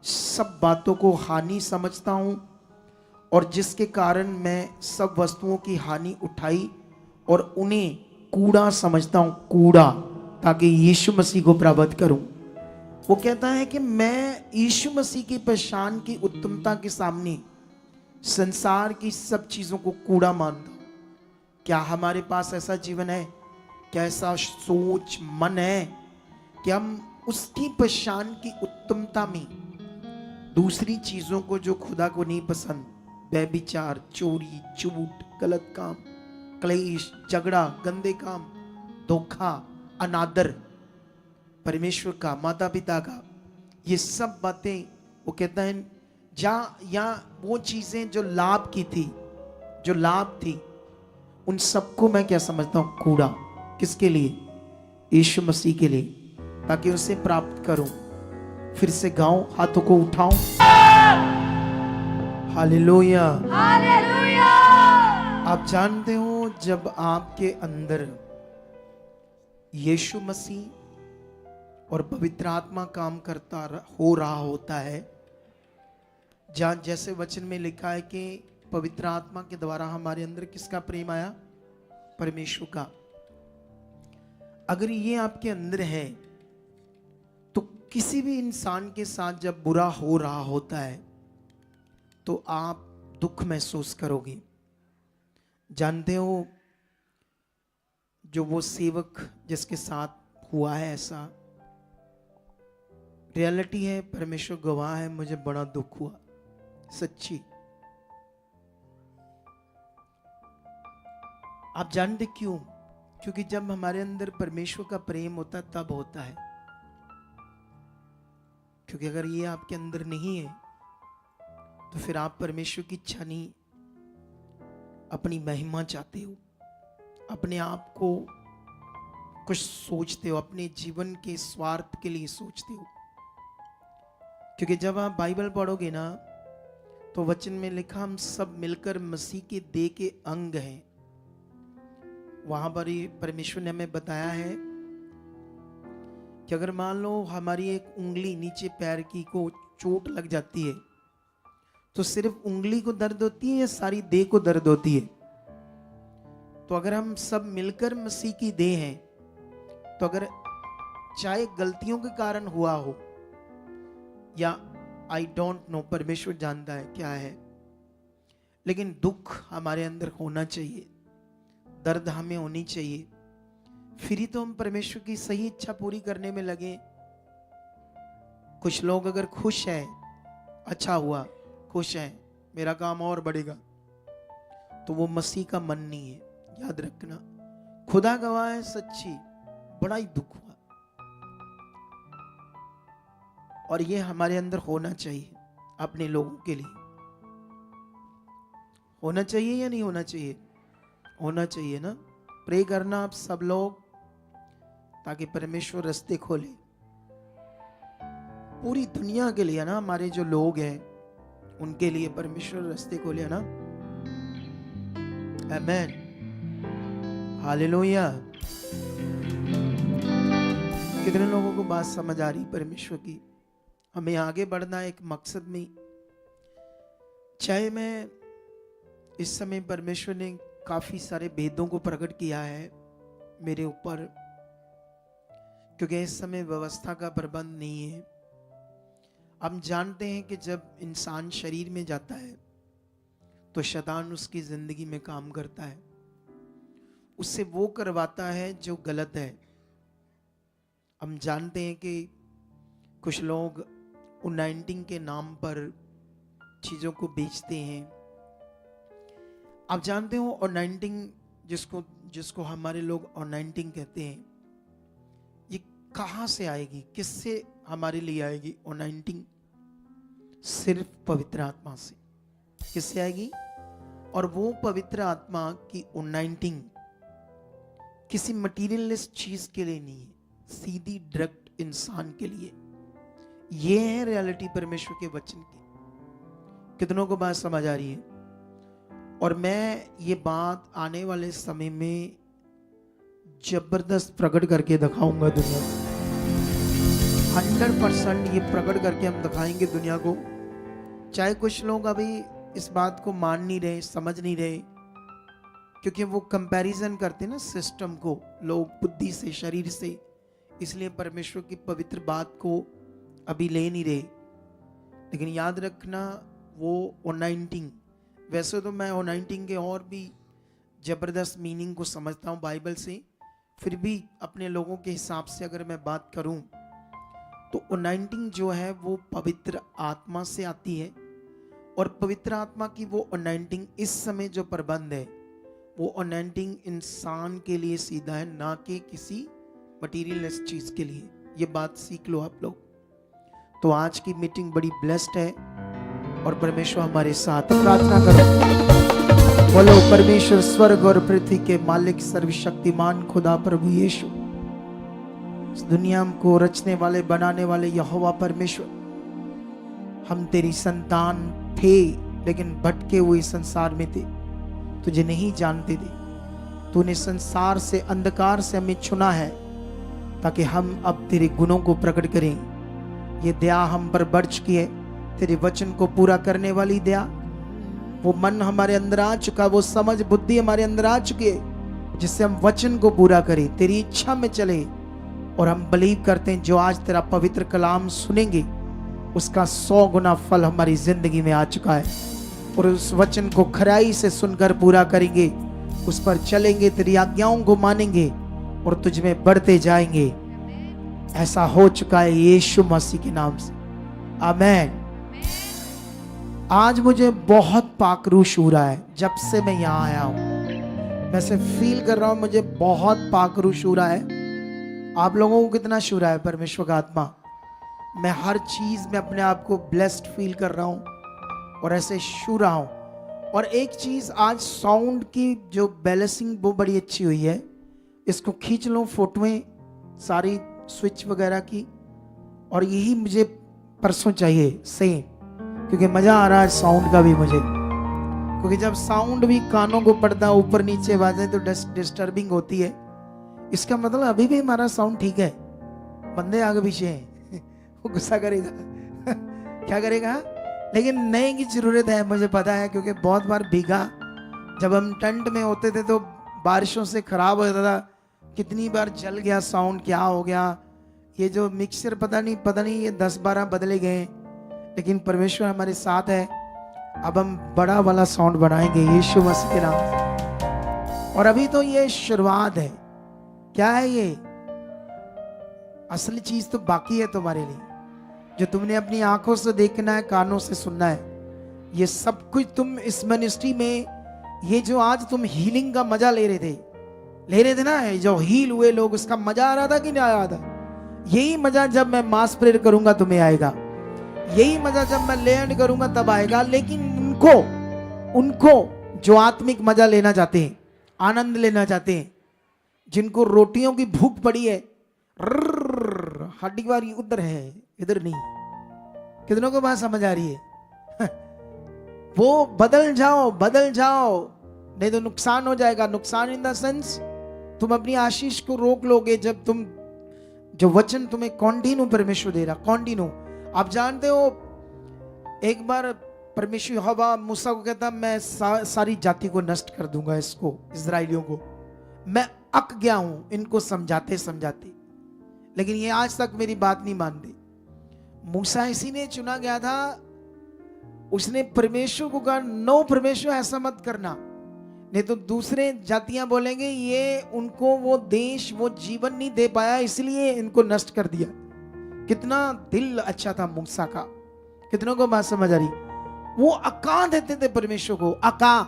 सब बातों को हानि समझता हूं, और जिसके कारण मैं सब वस्तुओं की हानि उठाई और उन्हें कूड़ा समझता हूं, कूड़ा, ताकि यीशु मसीह को प्राप्त करूं। वो कहता है कि मैं यीशु मसीह की पहचान की उत्तमता के सामने संसार की सब चीजों को कूड़ा मानता हूं। क्या हमारे पास ऐसा जीवन है, क्या ऐसा सोच मन है कि हम उसकी पहचान की उत्तमता में दूसरी चीजों को जो खुदा को नहीं पसंद व्यभिचार, चोरी, झूठ, गलत काम, क्लेश, झगड़ा, गंदे काम, धोखा, अनादर परमेश्वर का, माता पिता का, ये सब बातें वो कहता है या वो चीजें जो लाभ की थी, जो लाभ थी, उन सबको मैं क्या समझता हूं? कूड़ा। किसके लिए? यीशु मसीह के लिए, ताकि उसे प्राप्त करूं। फिर से गाऊं, हाथों को उठाऊं, हालेलुया। हालेलुया। आप जानते हो जब आपके अंदर यीशु मसीह और पवित्र आत्मा काम करता हो रहा होता है, जहां जैसे वचन में लिखा है कि पवित्र आत्मा के द्वारा हमारे अंदर किसका प्रेम आया? परमेश्वर का। अगर ये आपके अंदर है तो किसी भी इंसान के साथ जब बुरा हो रहा होता है तो आप दुख महसूस करोगे। जानते हो जो वो सेवक जिसके साथ हुआ है ऐसा, रियलिटी है, परमेश्वर गवाह है, मुझे बड़ा दुख हुआ, सच्ची। आप जानते क्यों? क्योंकि जब हमारे अंदर परमेश्वर का प्रेम होता है तब होता है। क्योंकि अगर ये आपके अंदर नहीं है तो फिर आप परमेश्वर की इच्छा नहीं, अपनी महिमा चाहते हो, अपने आप को कुछ सोचते हो, अपने जीवन के स्वार्थ के लिए सोचते हो। क्योंकि जब आप बाइबल पढ़ोगे ना तो वचन में लिखा हम सब मिलकर मसीह के देह के अंग हैं। वहां पर ही परमेश्वर ने हमें बताया है कि अगर मान लो हमारी एक उंगली नीचे पैर की को चोट लग जाती है तो सिर्फ उंगली को दर्द होती है या सारी देह को दर्द होती है? तो अगर हम सब मिलकर मसीह की देह हैं तो अगर चाहे गलतियों के कारण हुआ हो या आई डोंट नो, परमेश्वर जानता है क्या है, लेकिन दुख हमारे अंदर होना चाहिए, दर्द हमें होनी चाहिए, फिर ही तो हम परमेश्वर की सही इच्छा पूरी करने में लगे। कुछ लोग अगर खुश हैं, अच्छा हुआ, खुश हैं, मेरा काम और बढ़ेगा, तो वो मसीह का मन नहीं है। याद रखना, खुदा गवाह है, सच्ची बड़ा ही दुख हुआ। और ये हमारे अंदर होना चाहिए, अपने लोगों के लिए होना चाहिए या नहीं होना चाहिए? होना चाहिए ना। प्रे करना आप सब लोग, ताकि परमेश्वर रास्ते खोले पूरी दुनिया के लिए ना। हमारे जो लोग हैं उनके लिए परमेश्वर रास्ते खोले ना। आमेन, हालेलुया। कितने लोगों को बात समझ आ रही परमेश्वर की? हमें आगे बढ़ना एक मकसद में। चाहे मैं इस समय परमेश्वर ने काफी सारे भेदों को प्रकट किया है मेरे ऊपर, क्योंकि इस समय व्यवस्था का प्रबंध नहीं है। हम जानते हैं कि जब इंसान शरीर में जाता है तो शैतान उसकी जिंदगी में काम करता है, उससे वो करवाता है जो गलत है। हम जानते हैं कि कुछ लोग अनॉइंटिंग के नाम पर चीजों को बेचते हैं। आप जानते हो अनॉइंटिंग जिसको हमारे लोग अनॉइंटिंग कहते हैं, ये कहां से आएगी, किससे हमारे लिए आएगी अनॉइंटिंग? सिर्फ पवित्र आत्मा से। किससे आएगी? और वो पवित्र आत्मा की अनॉइंटिंग किसी मटीरियलिस्ट चीज के लिए नहीं है, सीधी डायरेक्ट इंसान के लिए। ये है रियलिटी परमेश्वर के वचन की। कितनों को बात समझ आ रही है? और मैं ये बात आने वाले समय में जबरदस्त प्रकट करके दिखाऊंगा दुनिया को। 100% ये प्रकट करके हम दिखाएंगे दुनिया को। चाहे कुछ लोग अभी इस बात को मान नहीं रहे, समझ नहीं रहे, क्योंकि वो कंपैरिजन करते हैं ना सिस्टम को, लोग बुद्धि से, शरीर से, इसलिए परमेश्वर की पवित्र बात को अभी ले नहीं रहे। लेकिन याद रखना, वो अनॉइंटिंग, वैसे तो मैं अनॉइंटिंग के और भी जबरदस्त मीनिंग को समझता हूँ बाइबल से, फिर भी अपने लोगों के हिसाब से अगर मैं बात करूं तो अनॉइंटिंग जो है वो पवित्र आत्मा से आती है। और पवित्र आत्मा की वो अनॉइंटिंग इस समय जो प्रबंध है, वो अनॉइंटिंग इंसान के लिए सीधा है, ना कि किसी मटीरियलिस्ट चीज के लिए। ये बात सीख लो आप लोग। तो आज की मीटिंग बड़ी ब्लेस्ड है और परमेश्वर हमारे साथ। प्रार्थना करो, बोलो परमेश्वर स्वर्ग और पृथ्वी के मालिक सर्वशक्तिमान खुदा प्रभु यीशु, इस दुनिया को रचने वाले बनाने वाले यहोवा परमेश्वर, हम तेरी संतान थे लेकिन भटके हुए संसार में थे, तुझे नहीं जानते थे। तूने संसार से, अंधकार से हमें चुना है ताकि हम अब तेरे गुणों को प्रकट करें। ये दया हम पर बढ़ चुकी है, तेरे वचन को पूरा करने वाली दया। वो मन हमारे अंदर आ चुका, वो समझ बुद्धि हमारे अंदर आ चुकी है जिससे हम वचन को पूरा करें, तेरी इच्छा में चले। और हम बिलीव करते हैं जो आज तेरा पवित्र कलाम सुनेंगे उसका 100 गुना फल हमारी जिंदगी में आ चुका है। और उस वचन को खराई से सुनकर पूरा करेंगे, उस पर चलेंगे, तेरी आज्ञाओं को मानेंगे और तुझ में बढ़ते जाएंगे। ऐसा हो चुका है यीशु मसीह के नाम से, आमीन। आज मुझे बहुत पाकरूश हो रहा है जब से मैं यहाँ आया हूँ। मैं से फील कर रहा हूँ मुझे बहुत पाकरूश हो रहा है। आप लोगों को कितना छू रहा है परमेश्वर का आत्मा? मैं हर चीज में अपने आप को ब्लेस्ड फील कर रहा हूँ और ऐसे छू रहा हूँ। और एक चीज, आज साउंड की जो बैलेंसिंग वो बड़ी अच्छी हुई है। इसको खींच लो फोटोएं सारी स्विच वगैरह की, और यही मुझे परसों चाहिए सेम, क्योंकि मजा आ रहा है साउंड का भी मुझे। क्योंकि जब साउंड भी कानों को पड़ता, ऊपर नीचे आवाजें तो डिस्टर्बिंग होती है। इसका मतलब अभी भी हमारा साउंड ठीक है। बंदे आगे पीछे हैं वो गुस्सा करेगा क्या करेगा? लेकिन नए की जरूरत है, मुझे पता है, क्योंकि बहुत बार भीगा। जब हम टेंट में होते थे तो बारिशों से खराब हो जाता था, कितनी बार जल गया साउंड, क्या हो गया। ये जो मिक्सर पता नहीं ये 10-12 बदले गए, लेकिन परमेश्वर हमारे साथ है। अब हम बड़ा वाला साउंड बनाएंगे यीशु मसीह के नाम से। और अभी तो ये शुरुआत है। क्या है ये? असली चीज तो बाकी है तुम्हारे लिए, जो तुमने अपनी आंखों से देखना है, कानों से सुनना है। ये सब कुछ तुम इस मिनिस्ट्री में, ये जो आज तुम हीलिंग का मजा ले रहे थे ना, जो हील हुए लोग, उसका मजा आ रहा था कि नहीं आ रहा था? यही मजा जब मैं मास प्रेयर करूंगा तुम्हें आएगा, यही मजा जब मैं लैंड करूंगा तब आएगा। लेकिन उनको जो आत्मिक मजा लेना चाहते हैं, आनंद लेना चाहते हैं, जिनको रोटियों की भूख पड़ी है, हड्डी वाली उधर है इधर नहीं, कितनों को बात समझ आ रही है? वो बदल जाओ, नहीं तो नुकसान हो जाएगा। नुकसान इन द सेंस, तुम अपनी आशीष को रोक लोगे जब तुम, जो वचन तुम्हें कॉन्टिन्यू परमेश्वर दे रहा, कॉन्टिन्यू। आप जानते हो, एक बार परमेश्वर यहोवा मूसा को कहता, मैं सारी जाति को नष्ट कर दूंगा, इसको इजराइलियों को। मैं अक गया हूं इनको समझाते, लेकिन ये आज तक मेरी बात नहीं मानते। मूसा इसी ने चुना गया था, उसने परमेश्वर को कहा, नो परमेश्वर ऐसा मत करना, नहीं तो दूसरे जातियां बोलेंगे ये उनको वो देश, वो जीवन नहीं दे पाया, इसलिए इनको नष्ट कर दिया। कितना दिल अच्छा था मूसा का, कितनों को बात समझ आ रही? वो अका देते थे परमेश्वर को, अका।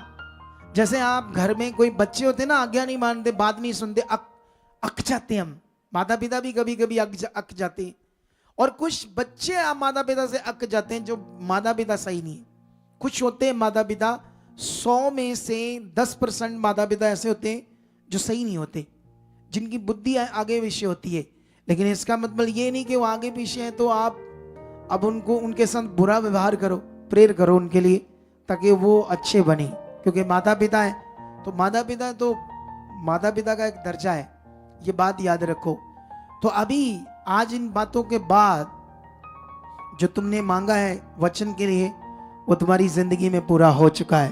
जैसे आप घर में कोई बच्चे होते ना, आज्ञा नहीं मानते, बात नहीं सुनते, अक जाते हम। माता पिता भी कभी कभी अक जाते हैं। और कुछ बच्चे आप माता पिता से अक जाते हैं जो माता पिता सही नहीं है। कुछ होते हैं माता पिता, 100 में से 10% माता पिता ऐसे होते हैं जो सही नहीं होते, जिनकी बुद्धि आगे पीछे होती है। लेकिन इसका मतलब ये नहीं कि वो आगे पीछे हैं तो आप अब उनके साथ बुरा व्यवहार करो, प्रेयर करो उनके लिए ताकि वो अच्छे बने। क्योंकि माता पिता है तो माता पिता का एक दर्जा है, ये बात याद रखो। तो अभी आज इन बातों के बाद जो तुमने मांगा है वचन के लिए, वो तुम्हारी जिंदगी में पूरा हो चुका है।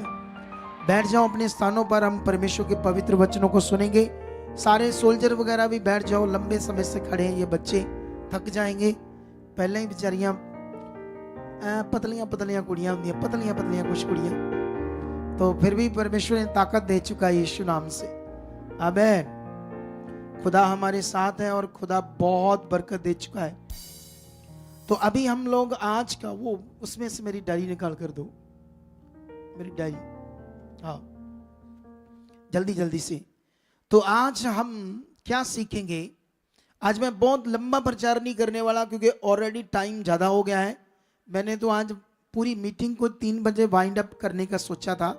बैठ जाओ अपने स्थानों पर, हम परमेश्वर के पवित्र वचनों को सुनेंगे। सारे सोल्जर वगैरह भी बैठ जाओ, लंबे समय से खड़े हैं, ये बच्चे थक जाएंगे। पहले ही बेचारियां पतलियां कुड़ियां होंगी, पतलियां कुछ कुड़ियां, तो फिर भी परमेश्वर ने ताकत दे चुका है यीशु नाम से, आमीन। खुदा हमारे साथ है और खुदा बहुत बरकत दे चुका है। तो अभी हम लोग आज का वो, उसमें से मेरी डायरी निकाल कर दो, मेरी डायरी, हाँ, जल्दी जल्दी से। तो आज हम क्या सीखेंगे? आज मैं बहुत लंबा प्रचार नहीं करने वाला क्योंकि ऑलरेडी टाइम ज़्यादा हो गया है। मैंने तो आज पूरी मीटिंग को 3 बजे वाइंड अप करने का सोचा था,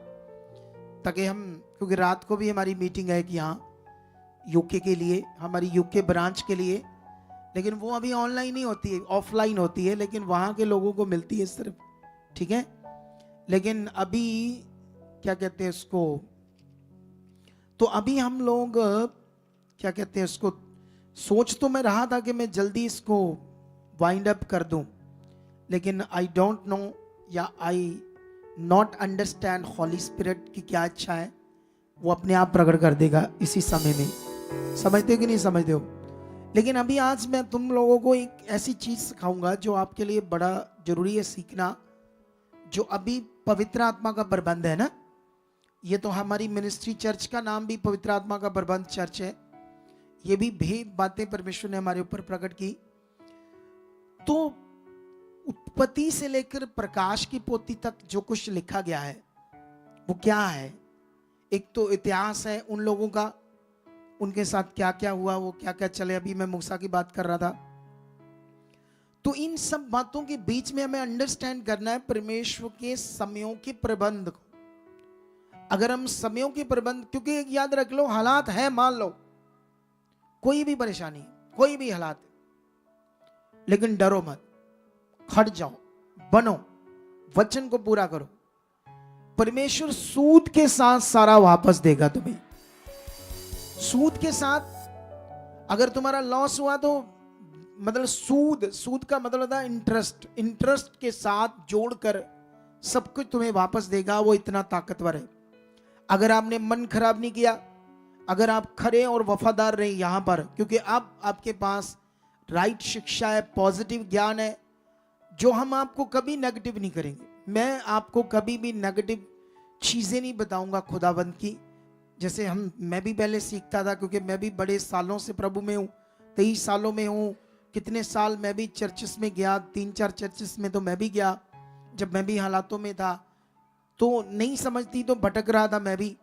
ताकि हम, क्योंकि रात को भी हमारी मीटिंग है कि यहाँ यूके के लिए, हमारी यूके ब्रांच के लिए, लेकिन वो अभी ऑनलाइन ही होती है, ऑफलाइन होती है, लेकिन वहाँ के लोगों को मिलती है सिर्फ, ठीक है। लेकिन अभी क्या कहते हैं उसको, तो अभी हम लोग क्या कहते हैं उसको, सोच तो मैं रहा था कि मैं जल्दी इसको वाइंड अप कर दूं, लेकिन आई डोंट नो या आई नॉट अंडरस्टैंड हॉली स्पिरिट की क्या इच्छा है, वो अपने आप प्रकट कर देगा इसी समय में। समझते हो कि नहीं समझते हो? लेकिन अभी आज मैं तुम लोगों को एक ऐसी चीज सिखाऊंगा जो आपके लिए बड़ा जरूरी है सीखना, जो अभी पवित्र आत्मा का प्रबंध है ना। ये तो हमारी मिनिस्ट्री चर्च का नाम भी पवित्र आत्मा का प्रबंध चर्च है। ये भी भेद बातें परमेश्वर ने हमारे ऊपर प्रकट की। तो उत्पत्ति से लेकर प्रकाश की पोथी तक जो कुछ लिखा गया है वो क्या है? एक तो इतिहास है उन लोगों का, उनके साथ क्या क्या हुआ, वो क्या क्या चले। अभी मैं मूसा की बात कर रहा था। तो इन सब बातों के बीच में हमें अंडरस्टैंड करना है परमेश्वर के समयों के प्रबंध को। अगर हम समयों के प्रबंध, क्योंकि एक याद रख लो, हालात है, मान लो कोई भी परेशानी, कोई भी हालात, लेकिन डरो मत, खड़ जाओ, बनो, वचन को पूरा करो। परमेश्वर सूद के साथ सारा वापस देगा तुम्हें। सूद के साथ अगर तुम्हारा लॉस हुआ तो मतलब सूद का मतलब होता है इंटरेस्ट के साथ जोड़कर सब कुछ तुम्हें वापस देगा। वो इतना ताकतवर है। अगर आपने मन खराब नहीं किया, अगर आप खरे और वफादार रहे यहां पर, क्योंकि अब आपके पास राइट शिक्षा है, पॉजिटिव ज्ञान है, जो हम आपको कभी नेगेटिव नहीं करेंगे। मैं आपको कभी भी नेगेटिव चीजें नहीं बताऊंगा खुदाबंद की। जैसे मैं भी पहले सीखता था, क्योंकि मैं भी बड़े सालों से प्रभु में हूँ, 23 सालों में हूँ। कितने साल मैं भी चर्चेस में गया, 3-4 चर्चेस में तो मैं भी गया। जब मैं भी हालातों में था तो नहीं समझती तो भटक रहा था मैं भी।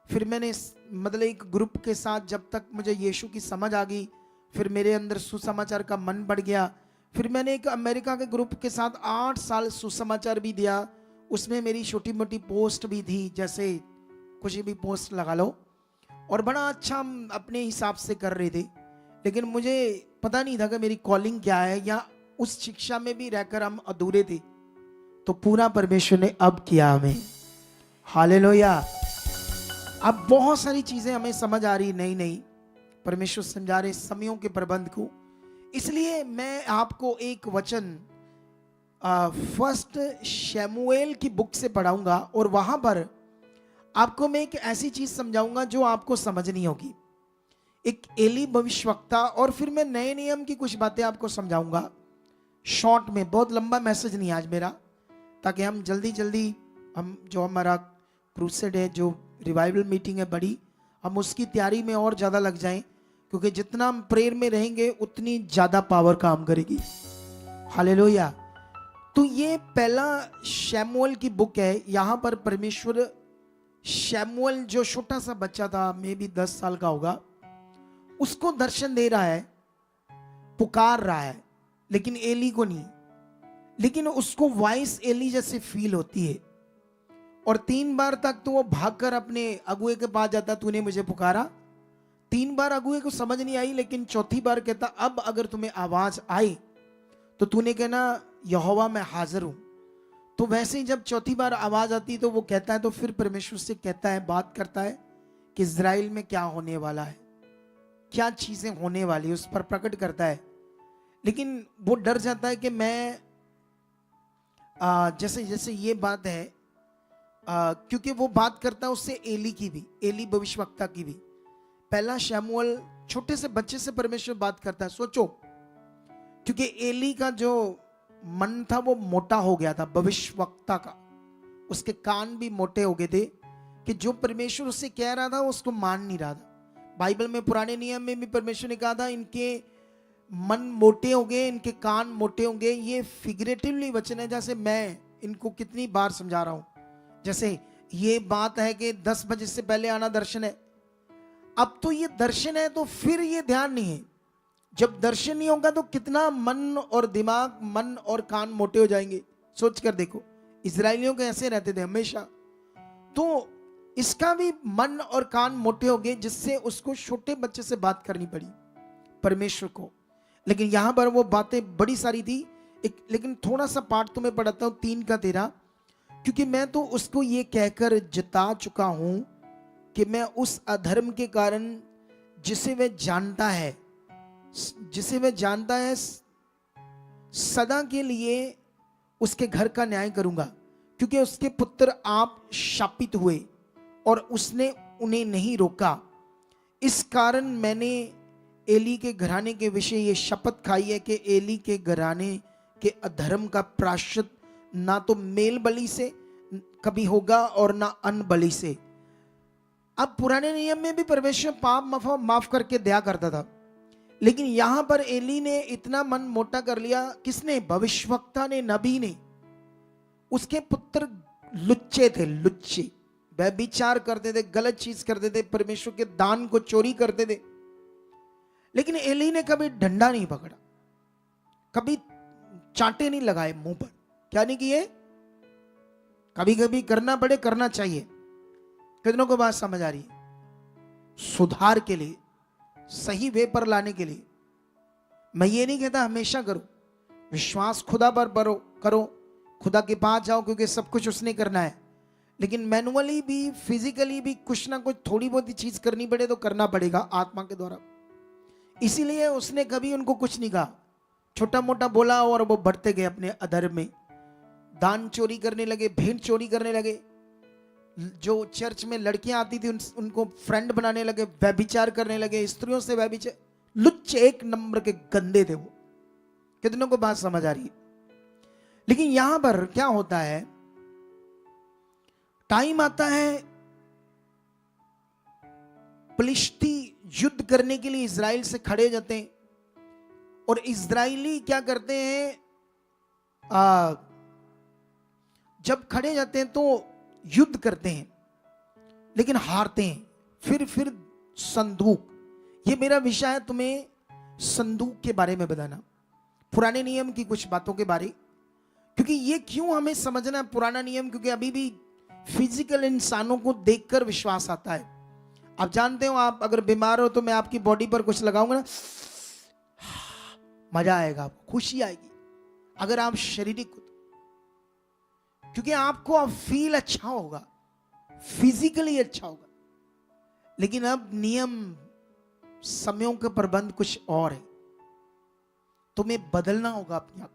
फिर मैंने मतलब एक ग्रुप के साथ, जब तक मुझे यीशु की समझ आ गई, फिर मेरे अंदर सुसमाचार का मन बढ़ गया। फिर मैंने एक अमेरिका के ग्रुप के साथ 8 साल सुसमाचार भी दिया। उसमें मेरी छोटी मोटी पोस्ट भी थी, जैसे कुछ भी पोस्ट लगा लो, और बड़ा अच्छा हम अपने हिसाब से कर रहे थे। लेकिन मुझे पता नहीं था कि मेरी कॉलिंग क्या है, या उस शिक्षा में भी रहकर हम अधूरे थे। तो पूरा परमेश्वर ने अब किया हमें। हालेलुया। अब बहुत सारी चीजें हमें समझ आ रही, नई परमेश्वर समझा रहे समयों के प्रबंध को। इसलिए मैं आपको एक वचन फर्स्ट शमूएल की बुक से पढ़ाऊंगा, और वहां पर आपको मैं एक ऐसी चीज समझाऊंगा जो आपको समझनी होगी। एक एली भविष्यवक्ता, और फिर मैं नए नियम की कुछ बातें आपको समझाऊंगा शॉर्ट में। बहुत लंबा मैसेज नहीं आज मेरा, ताकि हम जल्दी हम जो हमारा क्रूसेड है, जो रिवाइवल मीटिंग है बड़ी, हम उसकी तैयारी में और ज़्यादा लग जाएं, क्योंकि जितना हम प्रेयर में रहेंगे उतनी ज़्यादा पावर काम करेगी। हालेलुया। तो ये पहला शमूएल की बुक है। यहाँ पर परमेश्वर शमूएल जो छोटा सा बच्चा था, मे भी 10 साल का होगा, उसको दर्शन दे रहा है, पुकार रहा है, लेकिन एली को नहीं। लेकिन उसको वॉइस एली जैसे फील होती है, और 3 बार तक तो वो भागकर अपने अगुए के पास जाता, तूने मुझे पुकारा। 3 बार अगुए को समझ नहीं आई, लेकिन चौथी बार कहता, अब अगर तुम्हें आवाज आई तो तूने कहना, यहोवा मैं हाजिर हूं। तो वैसे ही जब चौथी बार आवाज आती तो वो कहता है, तो फिर परमेश्वर से कहता है, बात करता है कि इज़राइल में क्या होने वाला है, क्या चीजें होने वाली है, उस पर प्रकट करता है। लेकिन वो डर जाता है कि मैं जैसे ये बात है, क्योंकि वो बात करता है उससे एली की भी, एली भविष्यवक्ता की भी। पहला शमूएल छोटे से बच्चे से परमेश्वर बात करता है। सोचो, क्योंकि एली का जो मन था वो मोटा हो गया था, भविष्यवक्ता का, उसके कान भी मोटे हो गए थे, कि जो परमेश्वर उससे कह रहा था उसको मान नहीं रहा था। बाइबल में पुराने नियम में भी परमेश्वर ने कहा था, इनके मन मोटे हो गए, इनके कान मोटे होंगे। ये फिगरेटिवली वचन है, जैसे मैं इनको कितनी बार समझा रहा हूं, जैसे ये बात है कि 10 बजे से पहले आना दर्शन है, अब तो ये दर्शन है तो फिर ये ध्यान नहीं है। जब दर्शन नहीं होगा तो कितना मन और दिमाग, मन और कान मोटे हो जाएंगे। सोच कर देखो, इजरायलियों के ऐसे रहते थे हमेशा, तो इसका भी मन और कान मोटे हो गए, जिससे उसको छोटे बच्चे से बात करनी पड़ी परमेश्वर को। लेकिन यहां पर वो बातें बड़ी सारी थी। लेकिन थोड़ा सा पाठ तुम्हें पढ़ाता हूं 3:13, क्योंकि मैं तो उसको ये कहकर जता चुका हूं कि मैं उस अधर्म के कारण जिसे वह जानता है सदा के लिए उसके घर का न्याय करूंगा, क्योंकि उसके पुत्र आप शापित हुए और उसने उन्हें नहीं रोका। इस कारण मैंने एली के घराने के विषय ये शपथ खाई है कि एली के घराने के अधर्म का प्रायश्चित ना तो मेल बलि से कभी होगा और ना अन्न बलि से। अब पुराने नियम में भी परमेश्वर पाप माफ करके दया करता था, लेकिन यहां पर एली ने इतना मन मोटा कर लिया। किसने? भविष्यवक्ता ने, नबी ने। उसके पुत्र लुच्चे थे, लुच्चे, व्यभिचार करते थे, गलत चीज करते थे, परमेश्वर के दान को चोरी करते थे। लेकिन एली ने कभी डंडा नहीं पकड़ा, कभी चांटे नहीं लगाए मुंह पर। क्या नहीं किए? कभी कभी करना पड़े, करना चाहिए। कितनों को बात समझ आ रही है? सुधार के लिए, सही वे पर लाने के लिए। मैं ये नहीं कहता हमेशा करो, विश्वास खुदा पर करो, खुदा के पास जाओ, क्योंकि सब कुछ उसने करना है। लेकिन मैनुअली भी, फिजिकली भी कुछ ना कुछ थोड़ी बहुत ही चीज करनी पड़े तो करना पड़ेगा आत्मा के द्वारा। इसीलिए उसने कभी उनको कुछ नहीं कहा, छोटा मोटा बोला और वो बढ़ते गए अपने अधर्म में। दान चोरी करने लगे, भेंट चोरी करने लगे, जो चर्च में लड़कियां आती थी उनको फ्रेंड बनाने लगे, व्यभिचार करने लगे, स्त्रियों से व्यभिचार। लुच्चे, एक नंबर के गंदे थे वो। कितनों को बात समझ आ रही है? लेकिन यहां पर क्या होता है, टाइम आता है फिलिस्ती युद्ध करने के लिए इजराइल से खड़े जाते हैं, और इजराइली क्या करते हैं, जब खड़े जाते हैं तो युद्ध करते हैं, लेकिन हारते हैं। फिर संदूक, ये मेरा विषय है तुम्हें संदूक के बारे में बताना, पुराने नियम की कुछ बातों के बारे। क्योंकि ये क्यों हमें समझना है पुराना नियम, क्योंकि अभी भी फिजिकल इंसानों को देखकर विश्वास आता है। आप जानते हो, आप अगर बीमार हो तो मैं आपकी बॉडी पर कुछ लगाऊंगा ना, मजा आएगा, आपको खुशी आएगी। अगर आप शारीरिक, क्योंकि आपको अब फील अच्छा होगा, फिजिकली अच्छा होगा। लेकिन अब नियम, समयों के प्रबंध कुछ और है, तुम्हें बदलना होगा अपने आप।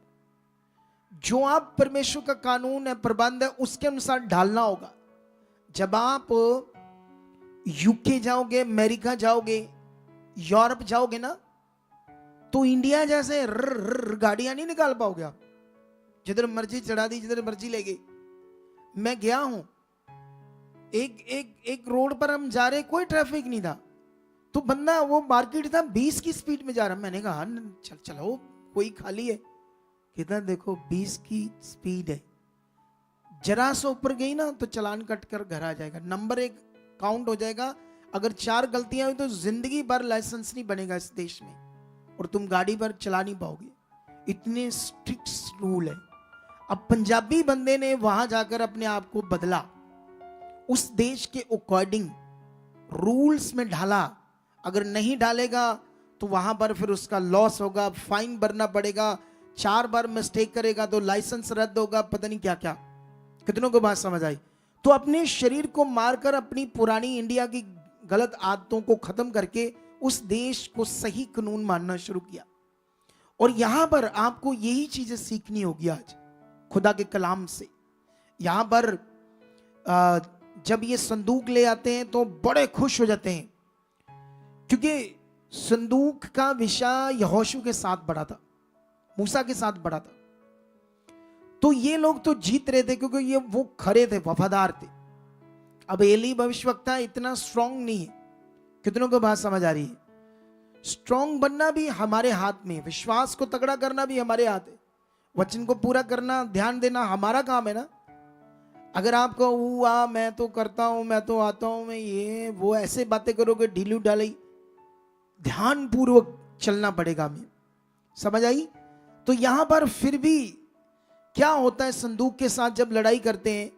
जो आप परमेश्वर का कानून है, प्रबंध है, उसके अनुसार ढालना होगा। जब आप यूके जाओगे, अमेरिका जाओगे, यूरोप जाओगे ना, तो इंडिया जैसे गाड़ियां नहीं निकाल पाओगे आप। जिधर मर्जी चढ़ा दी, जिधर मर्जी ले गई। मैं गया हूं, एक रोड पर हम जा रहे, कोई ट्रैफिक नहीं था, तो बंदा, वो मार्केट था, 20 की स्पीड में जा रहा। मैंने कहा चलो कोई खाली है, कहता देखो 20 की स्पीड है, जरा सा ऊपर गई ना तो चलान कट कर घर आ जाएगा, नंबर 1 काउंट हो जाएगा। अगर 4 गलतियां हुई तो जिंदगी भर लाइसेंस नहीं बनेगा इस देश में, और तुम गाड़ी पर चला नहीं पाओगे। इतने स्ट्रिक्ट रूल है। अब पंजाबी बंदे ने वहां जाकर अपने आप को बदला, उस देश के अकॉर्डिंग रूल्स में ढाला। अगर नहीं डालेगा तो वहां पर फिर उसका लॉस होगा, फाइन भरना पड़ेगा, 4 बार मिस्टेक करेगा तो लाइसेंस रद्द होगा, पता नहीं क्या क्या। कितनों को बात समझ आई? तो अपने शरीर को मारकर अपनी पुरानी इंडिया की गलत आदतों को खत्म करके उस देश को सही कानून मानना शुरू किया। और यहां पर आपको यही चीजें सीखनी होगी आज खुदा के कलाम से। यहां पर जब ये संदूक ले आते हैं तो बड़े खुश हो जाते हैं, क्योंकि संदूक का विषय यहोशू के साथ बढ़ा था, मूसा के साथ बढ़ा था। तो ये लोग तो जीत रहे थे क्योंकि ये वो खरे थे, वफादार थे। अब एली भविष्यवक्ता इतना स्ट्रांग नहीं है। कितनों को बात समझ आ रही है? स्ट्रांग बनना भी हमारे हाथ में, विश्वास को तगड़ा करना भी हमारे हाथ है, वचन को पूरा करना, ध्यान देना हमारा काम है ना। अगर आपको हुआ मैं तो करता हूं, मैं तो आता हूं, मैं ये वो ऐसे बातें करोगे ढीलू ढाली, ध्यान पूर्वक चलना पड़ेगा हमें। समझ आई? तो यहां पर फिर भी क्या होता है, संदूक के साथ जब लड़ाई करते हैं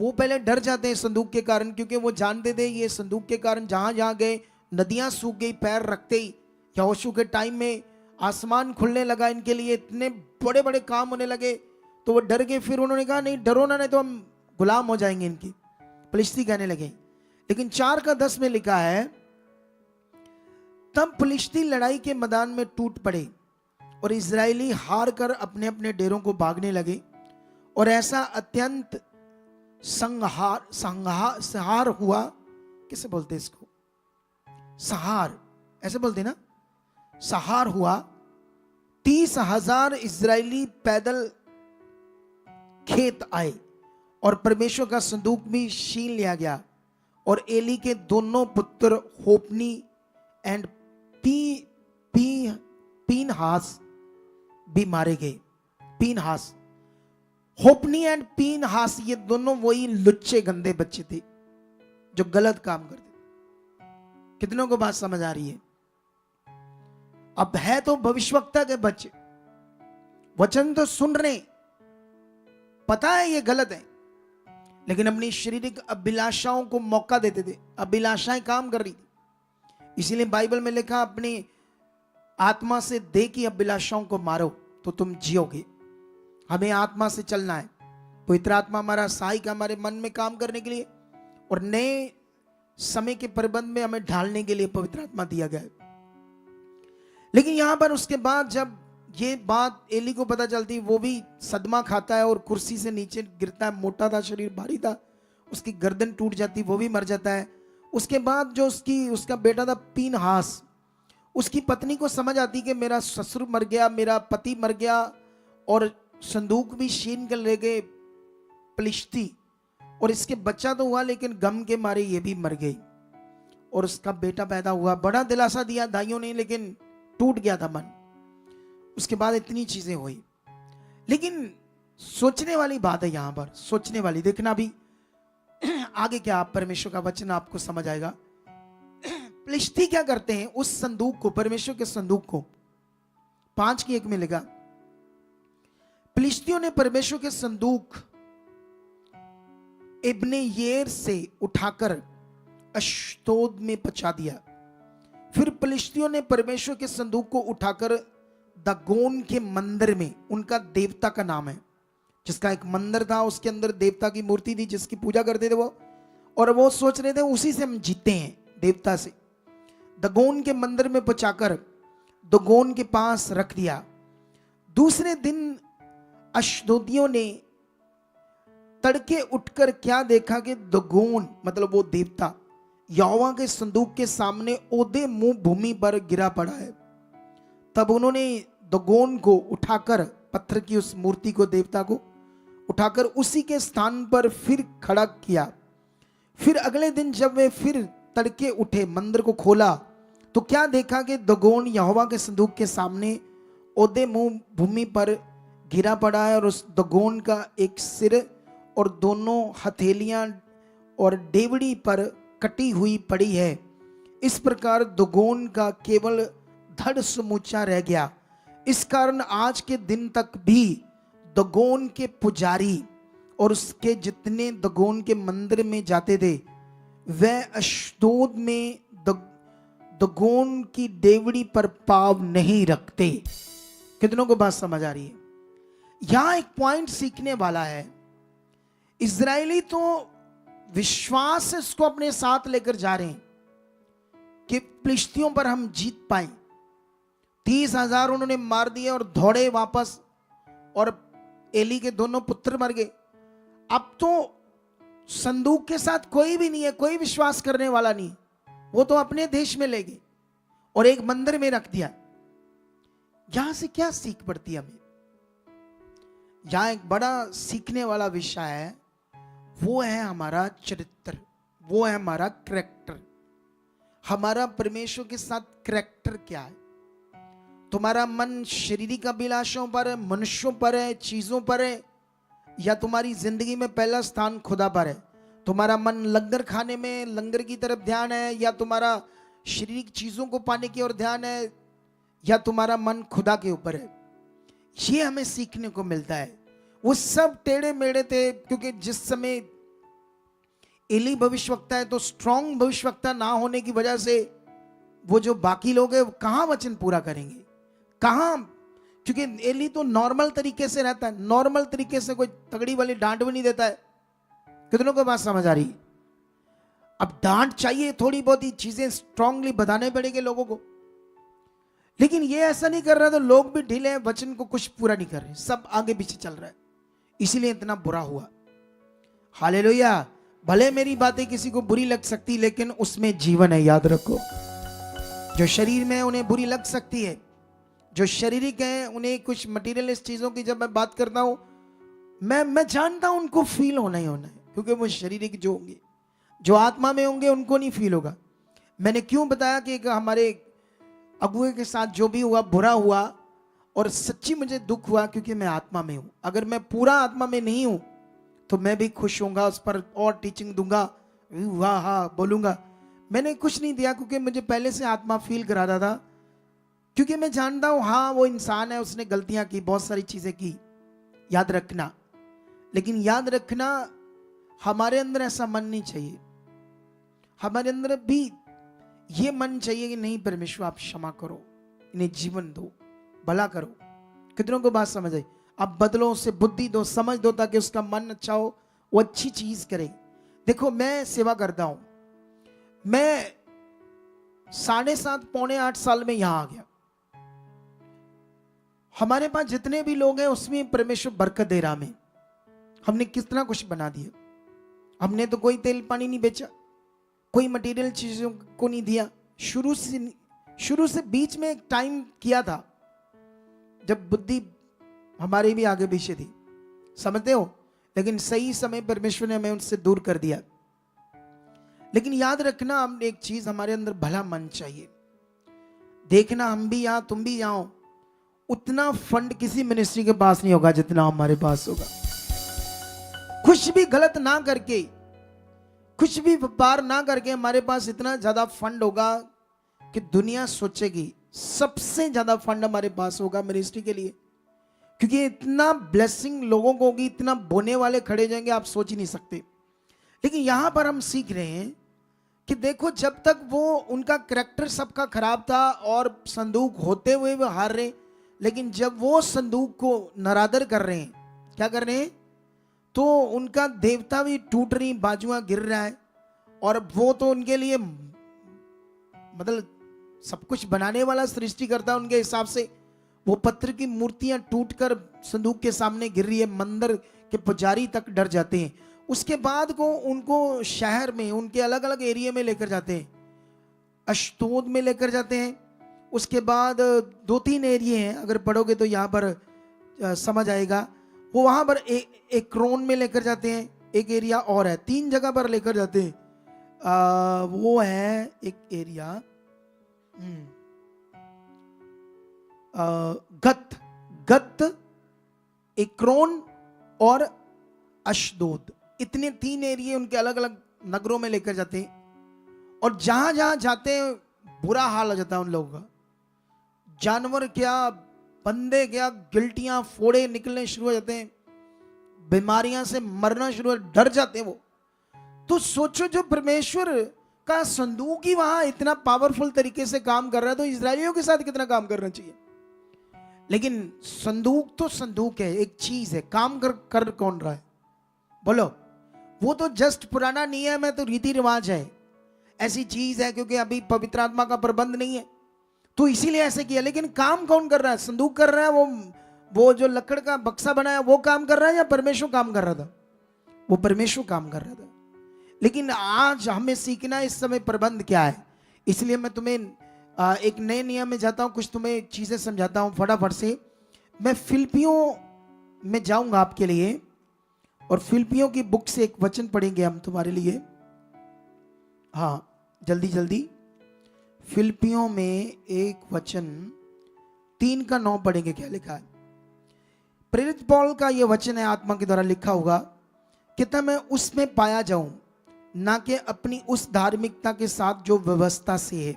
वो पहले डर जाते हैं संदूक के कारण, क्योंकि वो जानते थे ये संदूक के कारण जहां जहां गए नदियां सूख गई पैर रखते ही। यहोशू के टाइम में आसमान खुलने लगा इनके लिए, इतने बड़े बड़े काम होने लगे, तो वो डर गए। फिर उन्होंने कहा नहीं डरो ना, नहीं तो हम गुलाम हो जाएंगे इनके। फिलिस्ती कहने लगे। लेकिन 4:10 में लिखा है, तब फिलिस्ती लड़ाई के मैदान में टूट पड़े और इजरायली हार कर अपने अपने डेरों को भागने लगे, और ऐसा अत्यंत संहार हुआ। किसे बोलते इसको? सहार, ऐसे बोलते ना, सहार हुआ। 30,000 इजरायली पैदल खेत आए और परमेश्वर का संदूक भी छीन लिया गया, और एली के दोनों पुत्र होपनी एंड पीनहास भी मारे गए। पीनहास, होपनी एंड पीनहास, ये दोनों वही लुच्चे गंदे बच्चे थे जो गलत काम करते थे। कितनों को बात समझ आ रही है? अब है तो भविष्यवक्ता के बच्चे, वचन तो सुन रहे, पता है ये गलत है, लेकिन अपनी शारीरिक अभिलाषाओं को मौका देते थे। अभिलाषाएं काम कर रही थी, इसीलिए बाइबल में लिखा अपनी आत्मा से देह की अभिलाषाओं को मारो तो तुम जियोगे। हमें आत्मा से चलना है। पवित्र आत्मा हमारा सहायक हमारे मन में काम करने के लिए और नए समय के प्रबंध में हमें ढालने के लिए पवित्र आत्मा दिया गया है। लेकिन यहां पर उसके बाद जब ये बात एली को पता चलती, वो भी सदमा खाता है और कुर्सी से नीचे गिरता है। मोटा था शरीर, भारी था, उसकी गर्दन टूट जाती, वो भी मर जाता है। उसके बाद जो उसका बेटा था पीनहास, उसकी पत्नी को समझ आती कि मेरा ससुर मर गया, मेरा पति मर गया, और संदूक भी छीन कर ले गए फिलिस्ती, और इसके बच्चा तो हुआ लेकिन गम के मारे ये भी मर गई, और उसका बेटा पैदा हुआ। बड़ा दिलासा दिया दाइयों ने, लेकिन टूट गया था मन। उसके बाद इतनी चीजें हुई। लेकिन सोचने वाली बात है यहां पर, सोचने वाली। देखना भी आगे क्या आप परमेश्वर का वचन आपको समझ आएगा। फिलिस्ती क्या करते हैं, उस संदूक को, परमेश्वर के संदूक को, 5:1 में लिखा, फिलिस्तियों ने परमेश्वर के संदूक इब्ने-येर से उठाकर अश्दोद में पहुंचा दिया। फिर फिलिस्तियों ने परमेश्वर के संदूक को उठाकर दागोन के मंदिर में, उनका देवता का नाम है, जिसका एक मंदिर था, उसके अंदर देवता की मूर्ति थी जिसकी पूजा करते थे वो, और वो सोच रहे थे उसी से हम जीते हैं, देवता से। दागोन के मंदिर में पहुंचाकर दागोन के पास रख दिया। दूसरे दिन अश्दोदियों ने तड़के उठकर क्या देखा कि दागोन, मतलब वो देवता, यहोवा के संदूक के सामने ओदे मुंह भूमि पर गिरा पड़ा है। तब उन्होंने दागोन को उठाकर, पत्थर की उस मूर्ति को, देवता को उठाकर उसी के स्थान पर फिर खड़ा किया। फिर अगले दिन जब वे फिर तड़के उठे, मंदिर को खोला, तो क्या देखा कि दागोन यहोवा के संदूक के सामने ओदे मुंह भूमि पर गिरा पड़ा है, और उस दागोन का एक सिर और दोनों हथेलियां और डेवड़ी पर कटी हुई पड़ी है। इस प्रकार दागोन का केवल धड़ समूचा रह गया। इस कारण आज के दिन तक भी दागोन के पुजारी और उसके जितने दागोन के मंदिर में जाते थे, वह अश्दोद में दागोन की डेवड़ी पर पाव नहीं रखते। कितनों को बात समझ आ रही है? यहां एक पॉइंट सीखने वाला है। इजरायली तो विश्वास से इसको अपने साथ लेकर जा रहे हैं कि फिलिस्तियों पर हम जीत पाए। 30,000 उन्होंने मार दिए और दौड़े वापस, और एली के दोनों पुत्र मर गए। अब तो संदूक के साथ कोई भी नहीं है, कोई विश्वास करने वाला नहीं, वो तो अपने देश में ले गए और एक मंदिर में रख दिया। यहां से क्या सीख पड़ती है हमें? यहां एक बड़ा सीखने वाला विषय है, वो है हमारा चरित्र, वो है हमारा कैरेक्टर। हमारा परमेश्वर के साथ कैरेक्टर क्या है? तुम्हारा मन शारीरिक अभिलाषाओं पर है, मनुष्यों पर है, चीजों पर है, या तुम्हारी जिंदगी में पहला स्थान खुदा पर है, तुम्हारा मन लंगर खाने में, लंगर की तरफ ध्यान है, या तुम्हारा शारीरिक चीजों को पाने की ओर ध्यान है, या तुम्हारा मन खुदा के ऊपर है, ये हमें सीखने को मिलता है। वो सब टेढ़े मेढ़े थे, क्योंकि जिस समय एली भविष्यवक्ता है तो स्ट्रांग भविष्यवक्ता ना होने की वजह से वो जो बाकी लोग हैं वो कहां वचन पूरा करेंगे, कहां, क्योंकि एली तो नॉर्मल तरीके से रहता है, नॉर्मल तरीके से कोई तगड़ी वाली डांट भी नहीं देता है। कितनों को बात समझ आ रही? अब डांट चाहिए, थोड़ी बहुत ही चीजें स्ट्रांगली बताने पड़ेंगे लोगों को, लेकिन ये ऐसा नहीं कर रहा, तो लोग भी ढीले हैं, वचन को कुछ पूरा नहीं कर रहे, सब आगे पीछे चल रहा है, इसीलिए इतना बुरा हुआ। हालेलुया। भले मेरी बातें किसी को बुरी लग सकती, लेकिन उसमें जीवन है, याद रखो। जो शरीर में उन्हें बुरी लग सकती है, जो शारीरिक है उन्हें कुछ मटीरियलिस्ट चीजों की जब मैं बात करता हूं, मैं जानता हूं उनको फील होना ही होना है, क्योंकि वो शारीरिक जो होंगे, जो आत्मा में होंगे उनको नहीं फील होगा। मैंने क्यों बताया कि हमारे अगुए के साथ जो भी हुआ बुरा हुआ, और सच्ची मुझे दुख हुआ, क्योंकि मैं आत्मा में हूं। अगर मैं पूरा आत्मा में नहीं हूं तो मैं भी खुश होऊंगा, उस पर और टीचिंग दूंगा, वाह हा बोलूंगा। मैंने कुछ नहीं दिया, क्योंकि मुझे पहले से आत्मा फील कराता था, क्योंकि मैं जानता हूं हाँ वो इंसान है, उसने गलतियां की, बहुत सारी चीजें की, याद रखना। लेकिन याद रखना, हमारे अंदर ऐसा मन नहीं चाहिए, हमारे अंदर भी ये मन चाहिए कि नहीं परमेश्वर आप क्षमा करो, इन्हें जीवन दो, भला करो। कितनों को बात समझ आई? आप बदलो, उसे बुद्धि दो, समझ दो, ताकि उसका मन अच्छा हो, वो अच्छी चीज करे। देखो मैं सेवा करता हूं, मैं 7.5 पौने 8 साल में यहां आ गया। हमारे पास जितने भी लोग हैं उसमें परमेश्वर बरकत दे रहा हमें। हमने कितना कुछ बना दिया, हमने तो कोई तेल पानी नहीं बेचा, कोई मटेरियल चीजों को नहीं दिया। शुरू से बीच में एक टाइम किया था जब बुद्धि हमारी भी आगे पीछे थी, समझते हो, लेकिन सही समय परमेश्वर ने हमें उनसे दूर कर दिया। लेकिन याद रखना, हम एक चीज, हमारे अंदर भला मन चाहिए। देखना हम भी यहां, तुम भी यहां हो, उतना फंड किसी मिनिस्ट्री के पास नहीं होगा जितना हमारे पास होगा। कुछ भी गलत ना करके, कुछ भी व्यापार ना करके, हमारे पास इतना ज्यादा फंड होगा कि दुनिया सोचेगी सबसे ज्यादा फंड हमारे पास होगा मिनिस्ट्री के लिए, क्योंकि इतना ब्लेसिंग लोगों को होगी, इतना बोने वाले खड़े जाएंगे, आप सोच ही नहीं सकते। लेकिन यहां पर हम सीख रहे हैं कि देखो, जब तक वो उनका करैक्टर सबका खराब था और संदूक होते हुए वो हार रहे, लेकिन जब वो संदूक को नरादर कर रहे हैं, क्या कर रहे हैं, तो उनका देवता भी टूट रही, बाजुआं गिर रहा है, और वो तो उनके लिए मतलब सब कुछ बनाने वाला सृष्टि करता है उनके हिसाब से। वो पत्थर की मूर्तियां टूटकर संदूक के सामने गिर रही है, मंदिर के पुजारी तक डर जाते हैं। उसके बाद को उनको शहर में, उनके अलग अलग एरिया में लेकर जाते हैं, अश्तोद में लेकर जाते हैं। उसके बाद 2-3 एरिया हैं, अगर पढ़ोगे तो यहाँ पर समझ आएगा। वो वहाँ पर एक क्रोन में लेकर जाते हैं, एक एरिया और है, 3 जगह पर लेकर जाते हैं। वो है एक एरिया गत, एक्रोन और अशदोद, इतने 3 एरिया उनके अलग अलग नगरों में लेकर जाते हैं। और जहां जहां जाते हैं बुरा हाल हो जाता है उन लोगों का। जानवर क्या, बंदे क्या, गिल्टियां फोड़े निकलने शुरू हो जाते हैं, बीमारियां से मरना शुरू, डर जाते हैं वो। तो सोचो, जो परमेश्वर का संदूक ही वहां इतना पावरफुल तरीके से काम कर रहा है, तो इजरायलियों के साथ कितना काम करना चाहिए। लेकिन संदूक तो संदूक है, एक चीज है, काम कर कौन रहा है बोलो? वो तो जस्ट पुराना नियम है, तो रीति रिवाज है, ऐसी चीज है, क्योंकि अभी पवित्र आत्मा का प्रबंध नहीं है, तो इसीलिए ऐसे किया। लेकिन काम कौन कर रहा है? संदूक कर रहा है, वो जो लकड़ का बक्सा बनाया वो काम कर रहा है, या परमेश्वर काम कर रहा था? वो परमेश्वर काम कर रहा था। लेकिन आज हमें सीखना है इस समय प्रबंध क्या है। इसलिए मैं तुम्हें एक नए नियम में जाता हूं, कुछ तुम्हें चीजें समझाता हूं फटाफट से। मैं फिलिपियों में जाऊंगा आपके लिए, और फिलिपियों की बुक से एक वचन पढ़ेंगे हम तुम्हारे लिए। हाँ, जल्दी जल्दी। फिलिपियों में एक वचन 3 का 9 पढ़ेंगे। क्या लिखा है? प्रेरित पौल का यह वचन है, आत्मा के द्वारा लिखा होगा, कि मैं उसमें पाया जाऊं, ना कि अपनी उस धार्मिकता के साथ जो व्यवस्था से है,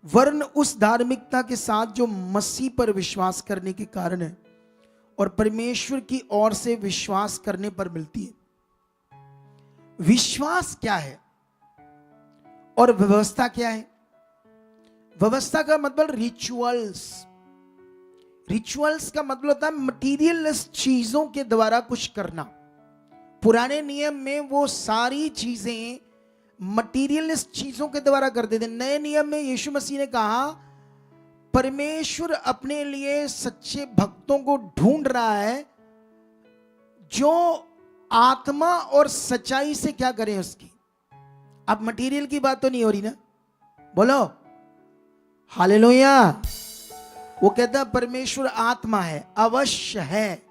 वरन उस धार्मिकता के साथ जो मसीह पर विश्वास करने के कारण है और परमेश्वर की ओर से विश्वास करने पर मिलती है। विश्वास क्या है और व्यवस्था क्या है? व्यवस्था का मतलब रिचुअल्स। रिचुअल्स का मतलब होता है मटीरियलिस्ट चीजों के द्वारा कुछ करना। पुराने नियम में वो सारी चीजें मटीरियलिस्ट चीजों के द्वारा करते थे। नए नियम में यीशु मसीह ने कहा परमेश्वर अपने लिए सच्चे भक्तों को ढूंढ रहा है जो आत्मा और सच्चाई से क्या करें उसकी। अब मटीरियल की बात तो नहीं हो रही ना, बोलो हालेलुया। वो कहता है परमेश्वर आत्मा है, अवश्य है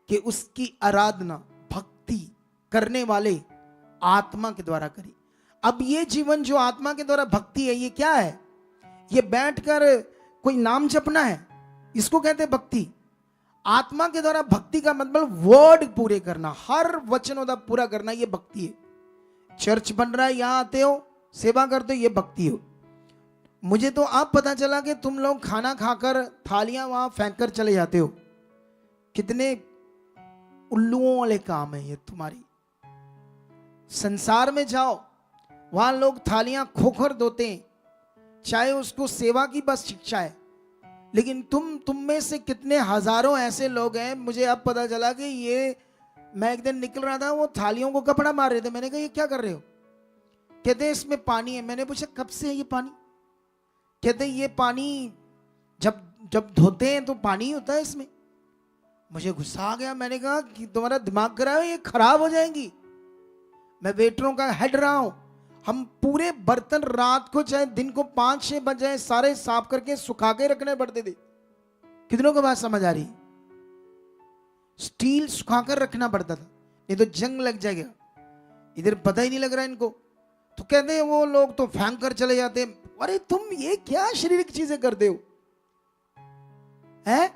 कि उसकी आराधना भक्ति करने वाले आत्मा के द्वारा करें। अब ये जीवन जो आत्मा के द्वारा भक्ति है, ये क्या है? ये बैठकर कोई नाम जपना है, इसको कहते हैं भक्ति। आत्मा के द्वारा भक्ति का मतलब वर्ड पूरे करना, हर वचन पूरा करना, ये भक्ति है। चर्च बन रहा है, यहां आते हो, सेवा करते हो, ये भक्ति हो। मुझे तो अब पता चला कि तुम लोग खाना खाकर थालियां वहां फेंक कर चले जाते हो। कितने उल्लुओं वाले काम है ये तुम्हारी। संसार में जाओ, वहां लोग थालियां खोकर धोते हैं, चाहे उसको सेवा की बस शिक्षा है। लेकिन तुम में से कितने हजारों ऐसे लोग हैं, मुझे अब पता चला कि ये, मैं एक दिन निकल रहा था, वो थालियों को कपड़ा मार रहे थे। मैंने कहा ये क्या कर रहे हो? कहते हैं इसमें पानी है। मैंने पूछा कब से है ये पानी? कहते हैं ये पानी जब धोते हैं तो पानी होता है इसमें। मुझे गुस्सा आ गया। मैंने कहा कि तुम्हारा दिमाग खराब है, ये खराब हो जाएंगी। मैं वेटरों का हेड रहा हूं, हम पूरे बर्तन रात को चाहे दिन को 5-6 बज जाए सारे साफ करके सुखा के रखने पड़ते थे। कितनों को बात समझ आ रही? स्टील सुखाकर रखना पड़ता था, नहीं तो जंग लग जाएगा। इधर पता ही नहीं लग रहा इनको। तो कहते हैं वो लोग तो फेंक कर चले जाते हैं। अरे तुम ये क्या शारीरिक चीजें करते हो हैं?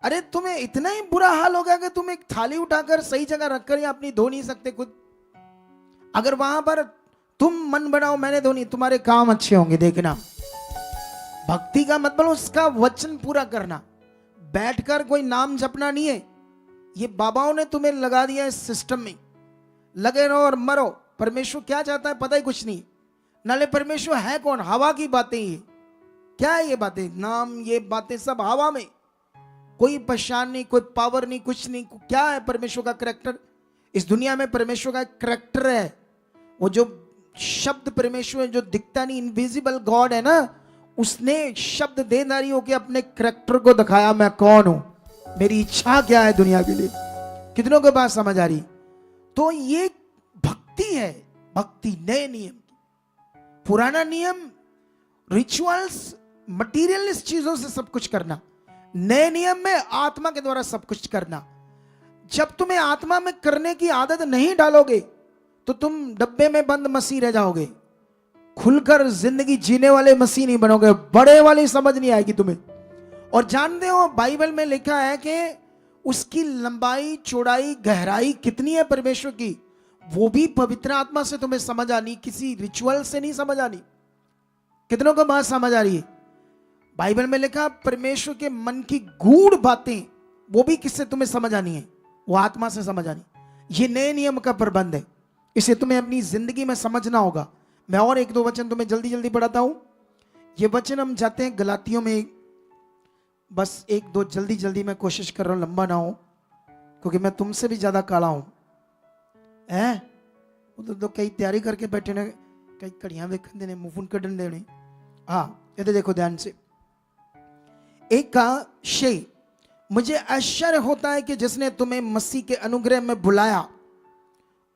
अरे तुम्हें इतना ही बुरा हाल हो गया कि तुम एक थाली उठाकर सही जगह रखकर या अपनी धो नहीं सकते खुद। अगर वहां पर तुम मन बनाओ मैंने धोनी, तुम्हारे काम अच्छे होंगे। देखना, भक्ति का मतलब उसका वचन पूरा करना, बैठकर कोई नाम जपना नहीं है। ये बाबाओं ने तुम्हें लगा दिया इस सिस्टम में, लगे रहो और मरो। परमेश्वर क्या चाहता है पता ही कुछ नहीं। नाले परमेश्वर है कौन? हवा की बातें। ये क्या है? ये बातें, नाम, ये बातें सब हवा में, कोई पहचान नहीं, कोई पावर नहीं, कुछ नहीं। क्या है परमेश्वर का करैक्टर? इस दुनिया में परमेश्वर का करैक्टर है, वो जो शब्द परमेश्वर जो दिखता नहीं, इनविजिबल गॉड है ना, उसने शब्द देदारी होकर अपने करैक्टर को दिखाया, मैं कौन हूं, मेरी इच्छा क्या है दुनिया के लिए। कितनों को बात समझ आ रही? तो ये भक्ति है। भक्ति नए नियम की। पुराना नियम रिचुअल्स, मटीरियलिस्ट चीजों से सब कुछ करना। नए नियम में आत्मा के द्वारा सब कुछ करना। जब तुम्हें आत्मा में करने की आदत नहीं डालोगे तो तुम डब्बे में बंद मसीह रह जाओगे। खुलकर जिंदगी जीने वाले मसीह नहीं बनोगे, बड़े वाली समझ नहीं आएगी तुम्हें। और जानते हो बाइबल में लिखा है कि उसकी लंबाई, चौड़ाई, गहराई कितनी है परमेश्वर की, वो भी पवित्र आत्मा से तुम्हें समझ आनी, किसी रिचुअल से नहीं समझ आनी। कितनों को बात समझ आ रही है? बाइबल में लिखा परमेश्वर के मन की गूढ़ बातें, वो भी किससे तुम्हें समझ आनी है? वो आत्मा से समझ आनी। ये नए नियम का प्रबंध है, इसे तुम्हें अपनी जिंदगी में समझना होगा। मैं और 1-2 वचन तुम्हें जल्दी जल्दी पढ़ाता हूं। ये वचन हम जाते हैं गलातियों में, बस 1-2 जल्दी जल्दी मैं कोशिश कर रहा हूं, लंबा ना हो, क्योंकि मैं तुमसे भी ज्यादा काला हूं। तो कई तैयारी करके बैठे ने, कई कड़ियां देखन देने, मुंह कटन देने। हाँ ये देखो ध्यान से। एक का शे, मुझे आश्चर्य होता है कि जिसने तुम्हें मसीह के अनुग्रह में बुलाया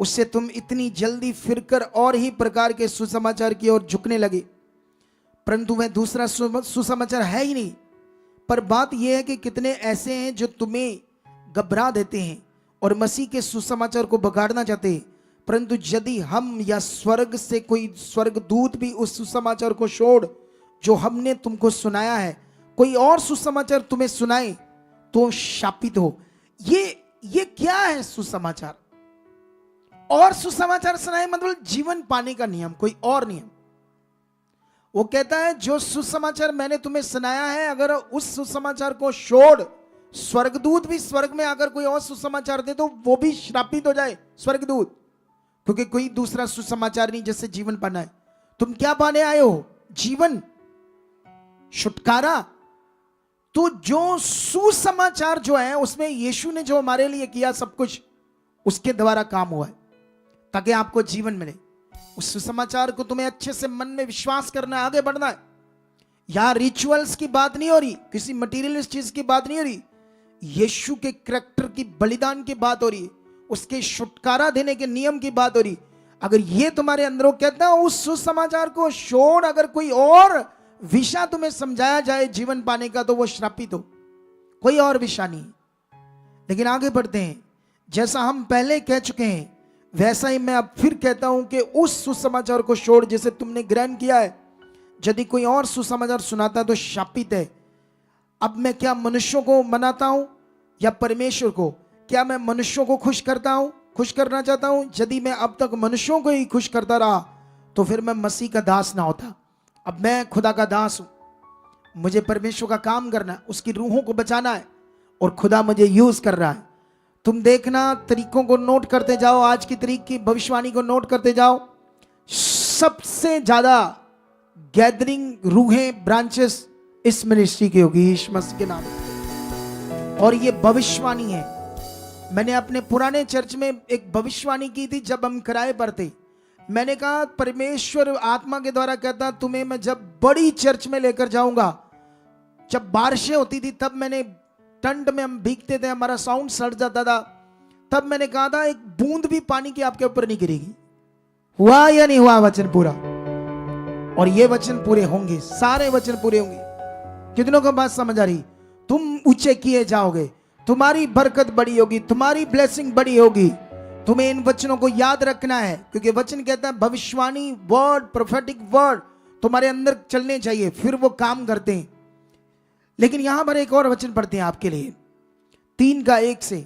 उससे तुम इतनी जल्दी फिरकर और ही प्रकार के सुसमाचार की ओर झुकने लगे, परंतु वह दूसरा सुसमाचार है ही नहीं। पर बात यह है कि कितने ऐसे हैं जो तुम्हें घबरा देते हैं और मसीह के सुसमाचार को बिगाड़ना चाहते हैं। परंतु यदि हम या स्वर्ग से कोई स्वर्गदूत भी उस सुसमाचार को छोड़ जो हमने तुमको सुनाया है, कोई और सुसमाचार तुम्हें सुनाए, तो शापित हो। ये क्या है सुसमाचार? और सुसमाचार सुनाए मतलब जीवन पाने का नियम, कोई और नियम। वो कहता है जो सुसमाचार मैंने तुम्हें सुनाया है, अगर उस सुसमाचार को छोड़ स्वर्गदूत भी स्वर्ग में आकर कोई और सुसमाचार दे तो वो भी श्रापित हो जाए स्वर्गदूत, क्योंकि कोई दूसरा सुसमाचार नहीं जैसे जीवन पाना है। तुम क्या पाने आए हो? जीवन, छुटकारा। तो जो सुसमाचार जो है उसमें यीशु ने जो हमारे लिए किया सब कुछ उसके द्वारा काम हुआ है ताकि आपको जीवन मिले। उस सुसमाचार को तुम्हें अच्छे से मन में विश्वास करना है, आगे बढ़ना है। यहां रिचुअल्स की बात नहीं हो रही, किसी मटीरियलिस्ट चीज की बात नहीं हो रही, यीशु के करैक्टर की बलिदान की बात हो रही है, उसके छुटकारा देने के नियम की बात हो रही। अगर ये तुम्हारे अंदर कहता है उस सुसमाचार को छोड़ अगर कोई और विषय तुम्हें समझाया जाए जीवन पाने का तो वो श्रापित हो, कोई और विषय नहीं। लेकिन आगे बढ़ते हैं, जैसा हम पहले कह चुके हैं वैसा ही मैं अब फिर कहता हूं कि उस सुसमाचार को छोड़ जिसे तुमने ग्रहण किया है, यदि कोई और सुसमाचार सुनाता तो शापित है। अब मैं क्या मनुष्यों को मनाता हूं या परमेश्वर को? क्या मैं मनुष्यों को खुश करता हूं, खुश करना चाहता हूं? यदि मैं अब तक मनुष्यों को ही खुश करता रहा तो फिर मैं मसीह का दास ना होता। अब मैं खुदा का दास हूं, मुझे परमेश्वर का काम करना है, उसकी रूहों को बचाना है और खुदा मुझे यूज कर रहा है। तुम देखना, तरीकों को नोट करते जाओ, आज की तारीख की भविष्यवाणी को नोट करते जाओ। सबसे ज्यादा गैदरिंग रूहें, ब्रांचेस इस मिनिस्ट्री की होगी यीशु मसीह के नाम से। और ये भविष्यवाणी है। मैंने अपने पुराने चर्च में एक भविष्यवाणी की थी जब हम किराए पर थे। मैंने कहा परमेश्वर आत्मा के द्वारा कहता तुम्हें मैं जब बड़ी चर्च में लेकर जाऊंगा। जब बारिशें होती थी तब मैंने, ठंड में हम भीगते थे, हमारा साउंड सड़ जाता था, तब मैंने कहा था एक बूंद भी पानी की आपके ऊपर नहीं गिरेगी। हुआ या नहीं हुआ वचन पूरा? और ये वचन पूरे होंगे, सारे वचन पूरे होंगे। कितनों को बात समझ आ रही? तुम ऊंचे किए जाओगे, तुम्हारी बरकत बड़ी होगी, तुम्हारी ब्लेसिंग बड़ी होगी। तुम्हें इन वचनों को याद रखना है क्योंकि वचन कहता है भविष्यवाणी वर्ड, प्रोफेटिक वर्ड तुम्हारे अंदर चलने चाहिए, फिर वो काम करते हैं। लेकिन यहां पर एक और वचन पढ़ते हैं आपके लिए 3:1 से।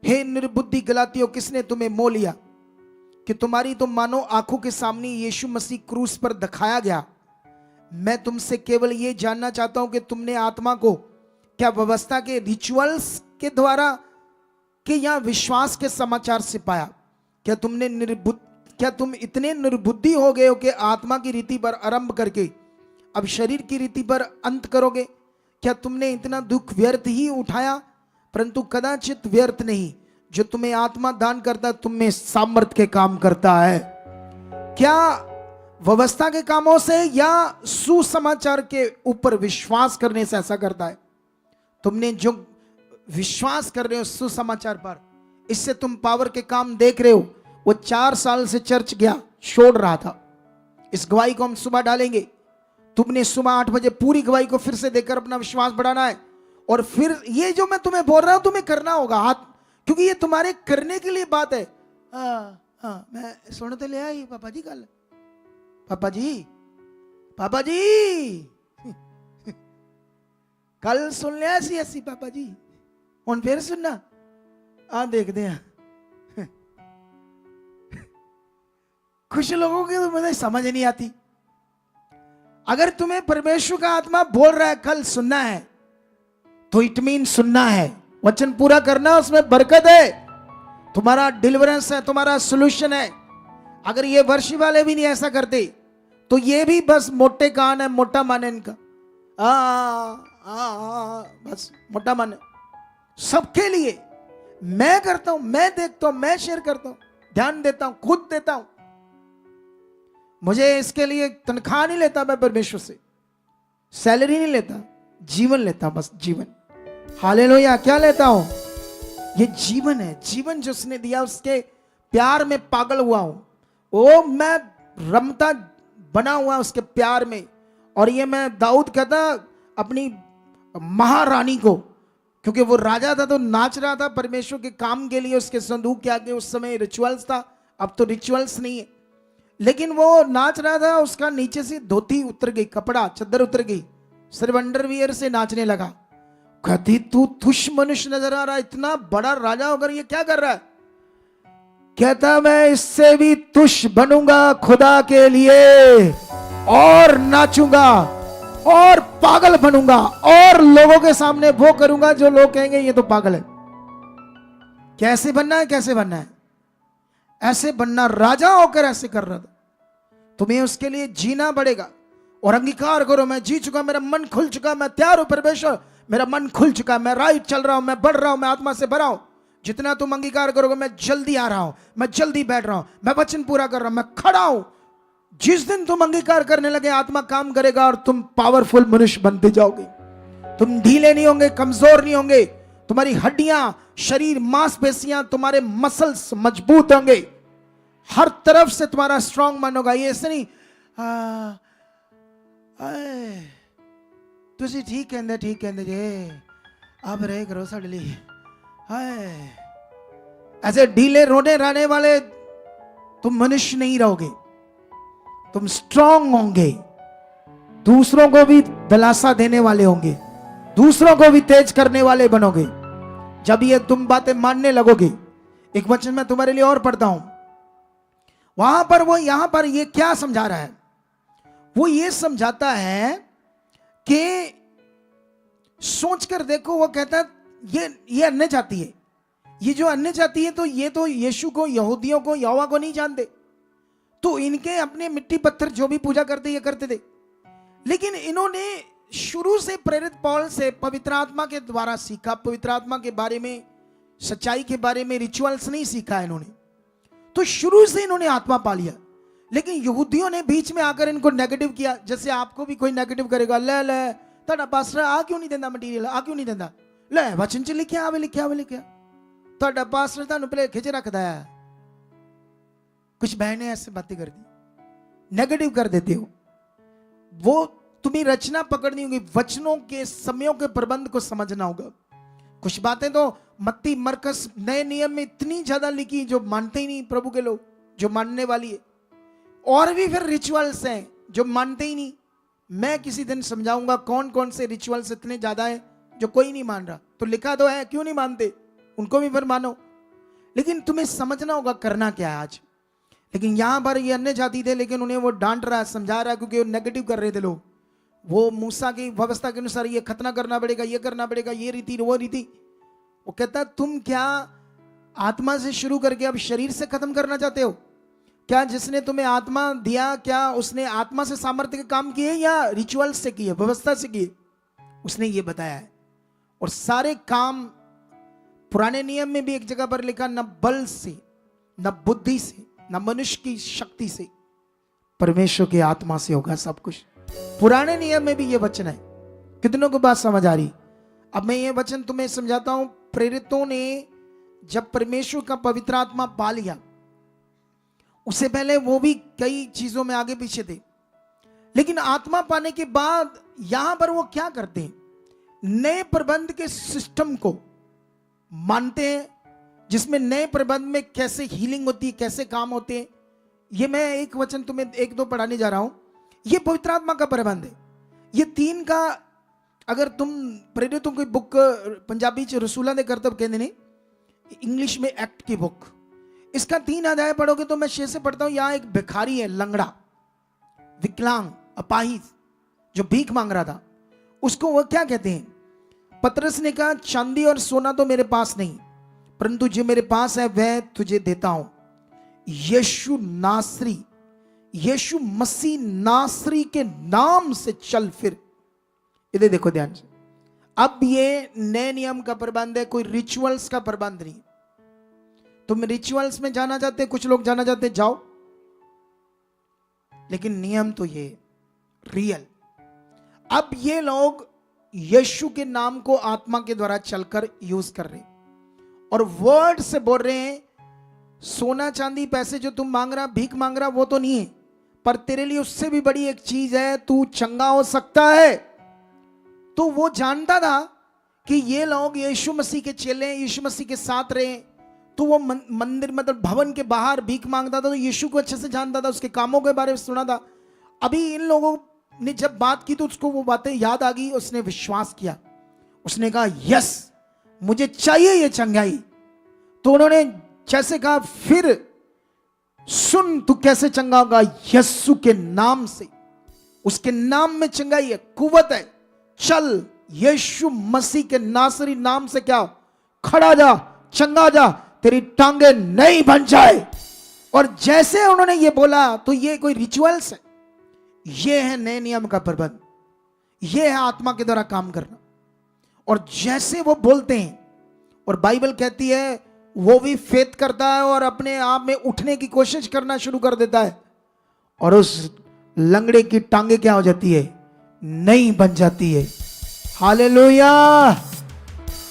हे निर्बुद्धि गलातियों, किसने तुम्हें मोह लिया कि तुम्हारी तो मानो आंखों के सामने यीशु मसीह क्रूस पर दिखाया गया। मैं तुमसे केवल ये जानना चाहता हूं कि तुमने आत्मा को क्या व्यवस्था के रिचुअल्स के द्वारा कि या विश्वास के समाचार से पाया? क्या तुम इतने निर्बुद्धि हो गए हो कि आत्मा की रीति पर आरंभ करके अब शरीर की रीति पर अंत करोगे? क्या तुमने इतना दुख व्यर्थ ही उठाया? परंतु कदाचित व्यर्थ नहीं, जो तुम्हें आत्मा दान करता है तुम में सामर्थ्य के काम करता है। क्या व्यवस्था के कामों से या सुसमाचार के ऊपर विश्वास करने से ऐसा करता है? तुमने जो विश्वास कर रहे हो सुसमाचार पर, इससे तुम पावर के काम देख रहे हो। वो 4 साल से चर्च गया, छोड़ रहा था। इस गवाही को हम सुबह डालेंगे। तुमने सुबह 8 बजे पूरी गवाही को फिर से देकर अपना विश्वास बढ़ाना है। और फिर ये जो मैं तुम्हें बोल रहा हूं तुम्हें करना होगा हाथ, क्योंकि ये तुम्हारे करने के लिए बात है। मैं सुन तो ले आई पापा जी कल, पापा जी कल सुन लिया ऐसी पापा जी, और फिर सुनना देखते हैं। कुछ लोगों की तो मुझे समझ नहीं आती। अगर तुम्हें परमेश्वर का आत्मा बोल रहा है कल सुनना है तो इट मीन सुनना है, वचन पूरा करना, उसमें बरकत है, तुम्हारा डिलीवरेंस है, तुम्हारा सोल्यूशन है। अगर ये वर्षी वाले भी नहीं ऐसा करते तो ये भी बस मोटे कान है, मोटा मन है इनका। बस मोटा मन है। सबके लिए मैं करता हूं, मैं देखता हूं, मैं शेयर करता हूं, ध्यान देता हूं, खुद देता हूं। मुझे इसके लिए तनख्वाह नहीं लेता मैं परमेश्वर से, सैलरी नहीं लेता, जीवन लेता, बस जीवन। हालेलुया। क्या लेता हूं? ये जीवन है। जीवन जो उसने दिया उसके प्यार में पागल हुआ हूं। ओ मैं रमता बना हुआ उसके प्यार में। और ये मैं दाऊद कहता अपनी महारानी को, क्योंकि वो राजा था तो नाच रहा था परमेश्वर के काम के लिए। उसके संदूक के आगे उस समय रिचुअल्स था, अब तो रिचुअल्स नहीं है, लेकिन वो नाच रहा था। उसका नीचे से धोती उतर गई, कपड़ा चद्दर उतर गई, सिर्फ अंडरवियर से नाचने लगा। कहती तू तुच्छ मनुष्य नजर आ रहा है, इतना बड़ा राजा होकर ये क्या कर रहा है? कहता मैं इससे भी तुच्छ बनूंगा खुदा के लिए, और नाचूंगा और पागल बनूंगा और लोगों के सामने वो करूंगा जो लोग कहेंगे ये तो पागल है। कैसे बनना है? कैसे बनना है? ऐसे बनना, राजा होकर ऐसे कर रहा था। तुम्हें उसके लिए जीना पड़ेगा और अंगीकार करो, मैं जी चुका, मेरा मन खुल चुका, मैं तैयार हूं परमेश्वर, मेरा मन खुल चुका, मैं राइट चल रहा हूं, मैं बढ़ रहा हूं, मैं आत्मा से भरा हूं। जितना तुम अंगीकार करोगे मैं जल्दी आ रहा हूं, मैं जल्दी बैठ रहा हूं, मैं वचन पूरा कर रहा हूं, मैं खड़ा हूं। जिस दिन तुम अंगीकार करने लगे आत्मा काम करेगा और तुम पावरफुल मनुष्य बनते जाओगे। तुम ढीले नहीं होंगे, कमजोर नहीं होंगे, तुम्हारी हड्डियां, शरीर, मांसपेशियां, तुम्हारे मसल्स मजबूत होंगे, हर तरफ से तुम्हारा स्ट्रांग मन होगा। ये ऐसे नहीं तुझे ठीक कहते जे अब रहे करो साढ़े लिए, ऐसे ढीले रोने राने वाले तुम मनुष्य नहीं रहोगे। तुम स्ट्रांग होंगे, दूसरों को भी दिलासा देने वाले होंगे, दूसरों को भी तेज करने वाले बनोगे जब ये तुम बातें मानने लगोगे। एक वचन मैं तुम्हारे लिए और पढ़ता हूं, वहां पर वो यहां पर ये क्या समझा रहा है? वो ये समझाता है कि सोचकर देखो, वो कहता है ये अन्य जाति है, ये जो अन्य जाति है तो ये तो यीशु को, यहूदियों को, यहोवा को नहीं जानते, तो इनके अपने मिट्टी पत्थर जो भी पूजा करते ये करते थे। लेकिन इन्होंने शुरू से प्रेरित पौल से पवित्र आत्मा के द्वारा सीखा, पवित्र आत्मा के बारे में, सच्चाई के बारे में रिचुअल्स नहीं सीखा इन्होंने, तो शुरू से इन्होंने आत्मा पा लिया। लेकिन यहूदियों ने बीच में आकर इनको नेगेटिव किया। जैसे आपको भी कोई नेगेटिव करेगा, ले ले ਤੁਹਾਡਾ ਪਾਸਟਰ ਆ क्यों नहीं देता मटीरियल, आ क्यों नहीं देता, ले वचन च लिखिया आवे लिखिया आवे लिखिया, ਤੁਹਾਡਾ पास्टर ਤੁਹਾਨੂੰ ਭੁਲੇਖੇ ਚ रखता है। कुछ बहनें ऐसे बातें कर दी, नेगेटिव कर देते हो। वो तुम्हें रचना पकड़नी होगी, वचनों के समयों के प्रबंध को समझना होगा। कुछ बातें तो मत्ती, मरकस, नए नियम में इतनी ज्यादा लिखी जो मानते ही नहीं प्रभु के लोग, जो मानने वाली है। और भी फिर रिचुअल्स हैं जो मानते ही नहीं। मैं किसी दिन समझाऊंगा कौन कौन से रिचुअल्स इतने ज्यादा हैं जो कोई नहीं मान रहा, तो लिखा तो है, क्यों नहीं मानते, उनको भी फिर मानो। लेकिन तुम्हें समझना होगा करना क्या है आज। लेकिन यहां पर ये अन्य जाति थे, लेकिन उन्हें वो डांट रहा है, समझा रहा है, क्योंकि वो नेगेटिव कर रहे थे लोग। वो मूसा की व्यवस्था के अनुसार ये खतना करना पड़ेगा, ये करना पड़ेगा, ये रीति वो रीति। वो कहता तुम क्या आत्मा से शुरू करके अब शरीर से खत्म करना चाहते हो? क्या जिसने तुम्हें आत्मा दिया, क्या उसने आत्मा से सामर्थ्य के काम किए या रिचुअल से किए, व्यवस्था से किए? उसने ये बताया है। और सारे काम पुराने नियम में भी एक जगह पर लिखा, न बल से, न बुद्धि से, न मनुष्य की शक्ति से, परमेश्वर की आत्मा से होगा सब कुछ। पुराने नियम में भी ये वचन है। कितनों को बात समझ आ रही? अब मैं ये वचन तुम्हें समझाता हूं। प्रेरितों ने जब परमेश्वर का पवित्र आत्मा पा लिया, उससे पहले वो भी कई चीजों में आगे पीछे थे, लेकिन आत्मा पाने के बाद यहां पर वो क्या करते हैं? नए प्रबंध के सिस्टम को मानते हैं, जिसमें नए प्रबंध में कैसे हीलिंग होती है, कैसे काम होते हैं। ये मैं एक वचन तुम्हें एक दो पढ़ाने जा रहा हूं। ये पवित्र आत्मा का प्रबंध है। ये तीन का, अगर तुम प्रेरितों की बुक पंजाबी च रसूलां दे करतब कहते ने, इंग्लिश में एक्ट की बुक, इसका 3 अध्याय पढ़ोगे तो मैं 6 से पढ़ता हूं। यहां एक भिखारी है, लंगड़ा, विकलांग, अपाहिज, जो भीख मांग रहा था। उसको वो क्या कहते हैं? पतरस ने कहा, चांदी और सोना तो मेरे पास नहीं, परंतु जो मेरे पास है वह तुझे देता हूं। यीशु नासरी, यीशु मसीह नासरी के नाम से चल फिर। इधर देखो ध्यान से। अब ये नए नियम का प्रबंध है, कोई रिचुअल्स का प्रबंध नहीं। तुम रिचुअल्स में जाना चाहते हैं, कुछ लोग जाना चाहते हैं, जाओ, लेकिन नियम तो ये रियल। अब ये लोग यीशु के नाम को आत्मा के द्वारा चलकर यूज कर रहे हैं और वर्ड से बोल रहे हैं, सोना चांदी पैसे जो तुम मांग रहा, भीख मांग रहा, वो तो नहीं है, पर तेरे लिए उससे भी बड़ी एक चीज है, तू चंगा हो सकता है। तो वो जानता था कि ये लोग यीशु मसीह के चेले, यीशु मसीह के साथ रहे, तो वो मंदिर मतलब भवन के बाहर भीख मांगता था, तो यीशु को अच्छे से जानता था, उसके कामों के बारे में सुना था। अभी इन लोगों ने जब बात की तो उसको वो बातें याद आ गई, उसने विश्वास किया। उसने कहा यस, मुझे चाहिए ये चंगाई। तो उन्होंने जैसे कहा, फिर सुन तू कैसे चंगा होगा, यीशु के नाम से। उसके नाम में चंगाई है, कुवत है। चल यीशु मसीह के नासरी नाम से क्या, खड़ा जा, चंगा जा, तेरी टांगे नहीं बन जाए। और जैसे उन्होंने ये बोला, तो ये कोई रिचुअल्स है? ये है नए नियम का प्रबंध, ये है आत्मा के द्वारा काम करना। और जैसे वो बोलते हैं, और बाइबल कहती है वो भी फेथ करता है और अपने आप में उठने की कोशिश करना शुरू कर देता है, और उस लंगड़े की टांगे क्या हो जाती है, नई बन जाती है। हालेलुया।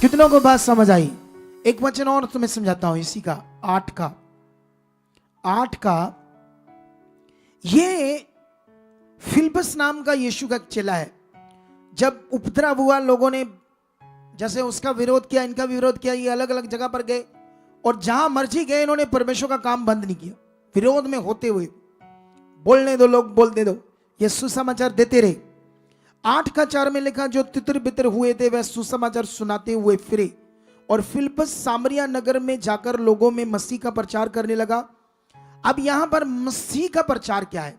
कितनों को बात समझ आई? एक वचन और तुम्हें समझाता हूं इसी का, 8 का। ये फिलिप्पस नाम का यीशु का चेला है। जब उपद्रव हुआ, लोगों ने जैसे उसका विरोध किया, इनका भी विरोध किया, ये अलग अलग जगह पर गए, और जहां मर्जी गए इन्होंने परमेश्वर का काम बंद नहीं किया। विरोध में होते हुए, बोलने दो, लोग बोलने दो, ये सुसमाचार देते रहे। 8:4 में लिखा, जो तितर बितर हुए थे वह सुसमाचार सुनाते हुए फिरे, और फिलिप्पस सामरिया नगर में जाकर लोगों में मसीह का प्रचार करने लगा। अब यहां पर मसीह का प्रचार क्या है?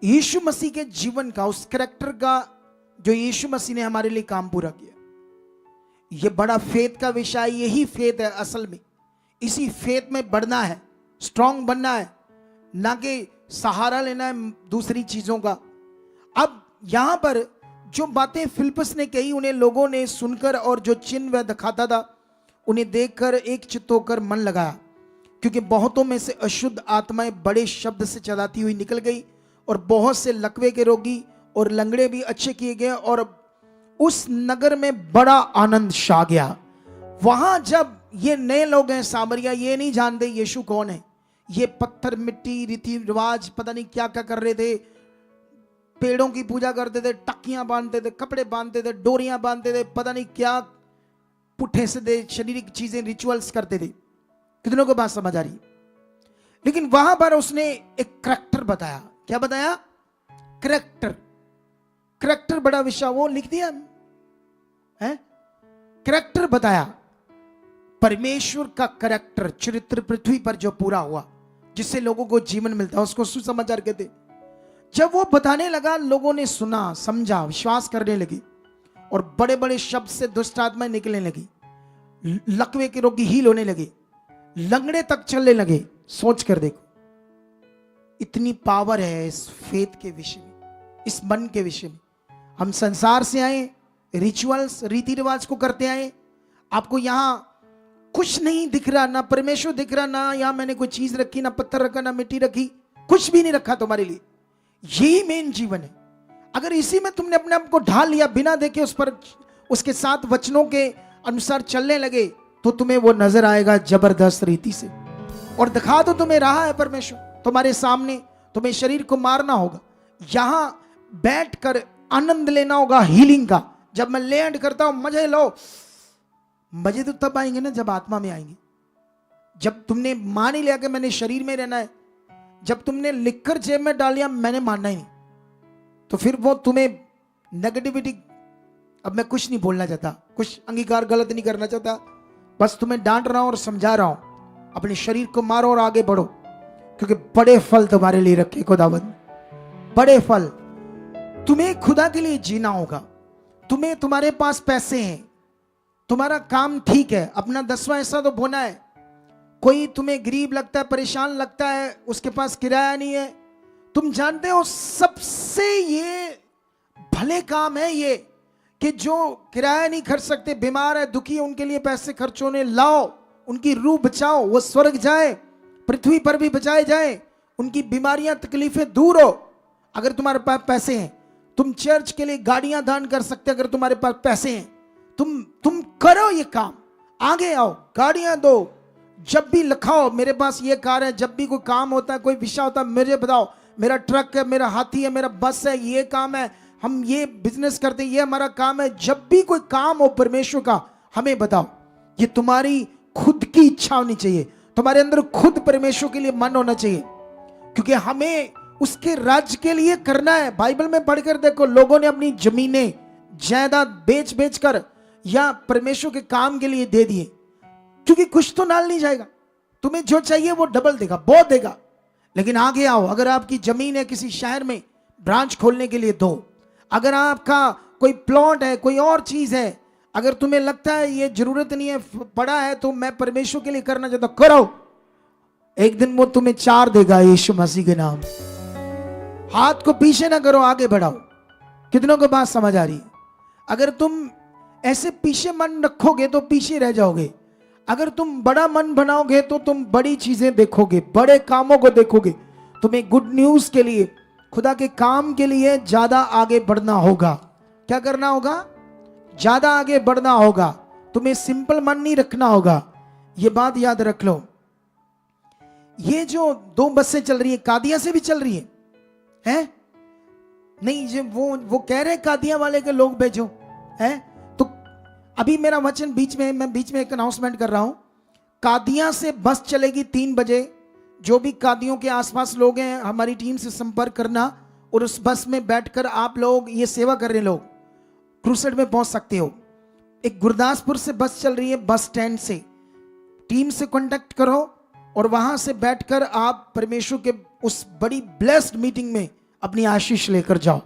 यीशु मसीह के जीवन का, उस कैरेक्टर का जो यीशु मसीह ने हमारे लिए काम पूरा किया। यह बड़ा फेथ का विषय, यही फेथ है असल में। इसी फेथ में बढ़ना है, स्ट्रांग बनना है, ना कि सहारा लेना है दूसरी चीजों का। अब यहां पर जो बातें फिलिप्पस ने कही, उन्हें लोगों ने सुनकर, और जो चिन्ह वह दिखाता था उन्हें देखकर एक चित्त होकर मन लगाया, क्योंकि बहुतों में से अशुद्ध आत्माएं बड़े शब्द से चलाती हुई निकल गई, और बहुत से लकवे के रोगी और लंगड़े भी अच्छे किए गए, और उस नगर में बड़ा आनंद छा गया। वहां जब ये नए लोग हैं सामरिया, ये नहीं जानते यीशु कौन है, ये पत्थर मिट्टी रीति रिवाज पता नहीं क्या क्या कर रहे थे, पेड़ों की पूजा करते थे, टक्कियां बांधते थे, कपड़े बांधते थे, डोरियां बांधते थे, पता नहीं क्या पुट्ठे से शारीरिक चीजें, रिचुअल्स करते थे। कितनों को बात समझ आ रही? लेकिन वहां पर उसने एक करैक्टर बताया। क्या बताया? करैक्टर बड़ा विषय, वो लिख दिया है, करैक्टर बताया। परमेश्वर का करैक्टर, चरित्र पृथ्वी पर जो पूरा हुआ, जिससे लोगों को जीवन मिलता है, उसको सुसमाचार कहते। जब वो बताने लगा, लोगों ने सुना, समझा, विश्वास करने लगी, और बड़े बड़े शब्द से दुष्ट आत्माएं निकलने लगी, लकवे के रोगी हील होने लगे, लंगड़े तक चलने लगे। सोच कर देखो, इतनी पावर है इस फेथ के विषय में, इस मन के विषय में। हम संसार से आए, रिचुअल्स, रीति रिवाज को करते आए। आपको यहां कुछ नहीं दिख रहा, ना परमेश्वर दिख रहा, ना यहां मैंने कोई चीज रखी, ना पत्थर रखा, ना मिट्टी रखी, कुछ भी नहीं रखा तुम्हारे लिए। यही मेन जीवन है। अगर इसी में तुमने अपने आप को ढाल लिया, बिना देखे उस पर, उसके साथ वचनों के अनुसार चलने लगे, तो तुम्हें वो नजर आएगा जबरदस्त रीति से। और दिखा तो तुम्हें रहा है परमेश्वर तुम्हारे सामने। तुम्हें शरीर को मारना होगा, यहां बैठकर आनंद लेना होगा हीलिंग का। जब मैं लैंड करता हूं, मजे लो। मजे तो तब आएंगे ना जब आत्मा में आएंगे। जब तुमने मान ही लिया कि मैंने शरीर में रहना है, जब तुमने लिखकर जेब में डाल लिया मैंने मानना ही नहीं, तो फिर वो तुम्हें नेगेटिविटी। अब मैं कुछ नहीं बोलना चाहता, कुछ अंगीकार गलत नहीं करना चाहता, बस तुम्हें डांट रहा हूं और समझा रहा हूं। अपने शरीर को मारो और आगे बढ़ो, क्योंकि बड़े फल तुम्हारे लिए रखे खुदावंद, बड़े फल। तुम्हें खुदा के लिए जीना होगा। तुम्हारे पास पैसे हैं, तुम्हारा काम ठीक है, अपना 10वां हिस्सा तो बोना है। कोई तुम्हें गरीब लगता है, परेशान लगता है, उसके पास किराया नहीं है, तुम जानते हो सबसे ये भले काम है ये कि जो किराया नहीं खर्च सकते, बीमार है, दुखी है, उनके लिए पैसे खर्च होने लाओ, उनकी रूह बचाओ, वो स्वर्ग जाए, पृथ्वी पर भी बचाए जाए, उनकी बीमारियां तकलीफें दूर हो। अगर तुम्हारे पास पैसे हैं, तुम चर्च के लिए गाड़ियां दान कर सकते, अगर तुम्हारे पास पैसे हैं, तुम करो ये काम, आगे आओ, गाड़ियां दो, जब भी लिखाओ मेरे पास ये कार है, जब भी कोई काम होता है, कोई विषय होता है, मुझे बताओ, मेरा ट्रक है, मेरा हाथी है, मेरा बस है, ये काम है, हम ये बिजनेस करते हैं, ये हमारा काम है। जब भी कोई काम हो परमेश्वर का, हमें बताओ। ये तुम्हारी खुद की इच्छा होनी चाहिए, तुम्हारे अंदर खुद परमेश्वर के लिए मन होना चाहिए, क्योंकि हमें उसके राज्य के लिए करना है। बाइबल में पढ़कर देखो, लोगों ने अपनी जमीनें जायदाद बेच बेच कर या परमेश्वर के काम के लिए दे दिए, क्योंकि कुछ तो नाल नहीं जाएगा। तुम्हें जो चाहिए वो डबल देगा, बहुत देगा। लेकिन आगे आओ, अगर आपकी जमीन है किसी शहर में, ब्रांच खोलने के लिए दो। अगर आपका कोई प्लॉट है, कोई और चीज है, अगर तुम्हें लगता है ये जरूरत नहीं है, पड़ा है तो मैं परमेश्वर के लिए करना चाहता हूं, करो। एक दिन वो तुम्हें 4 देगा यीशु मसीह के नाम। हाथ को पीछे ना करो, आगे बढ़ाओ। कितनों को बात समझ आ रही है? अगर तुम ऐसे पीछे मन रखोगे तो पीछे रह जाओगे। अगर तुम बड़ा मन बनाओगे तो तुम बड़ी चीजें देखोगे, बड़े कामों को देखोगे। तुम्हें गुड न्यूज के लिए, खुदा के काम के लिए ज्यादा आगे बढ़ना होगा। क्या करना होगा? ज्यादा आगे बढ़ना होगा। तुम्हें सिंपल मन नहीं रखना होगा। यह बात याद रख लो। ये जो 2 बसें चल रही है, कादिया से भी चल रही है? नहीं, जो वो कह रहे कादिया वाले के लोग भेजो, है? तो अभी मेरा वचन मैं बीच में एक अनाउंसमेंट कर रहा हूं। कादिया से बस चलेगी 3 बजे। जो भी कादियों के आसपास लोग हैं, हमारी टीम से संपर्क करना और उस बस में बैठकर आप लोग, ये सेवा कर रहे लोग, क्रूसेड में पहुंच सकते हो। एक गुरदासपुर से बस चल रही है, बस स्टैंड से। टीम से कांटेक्ट करो और वहां से बैठकर आप परमेश्वर के उस बड़ी ब्लेस्ड मीटिंग में अपनी आशीष लेकर जाओ,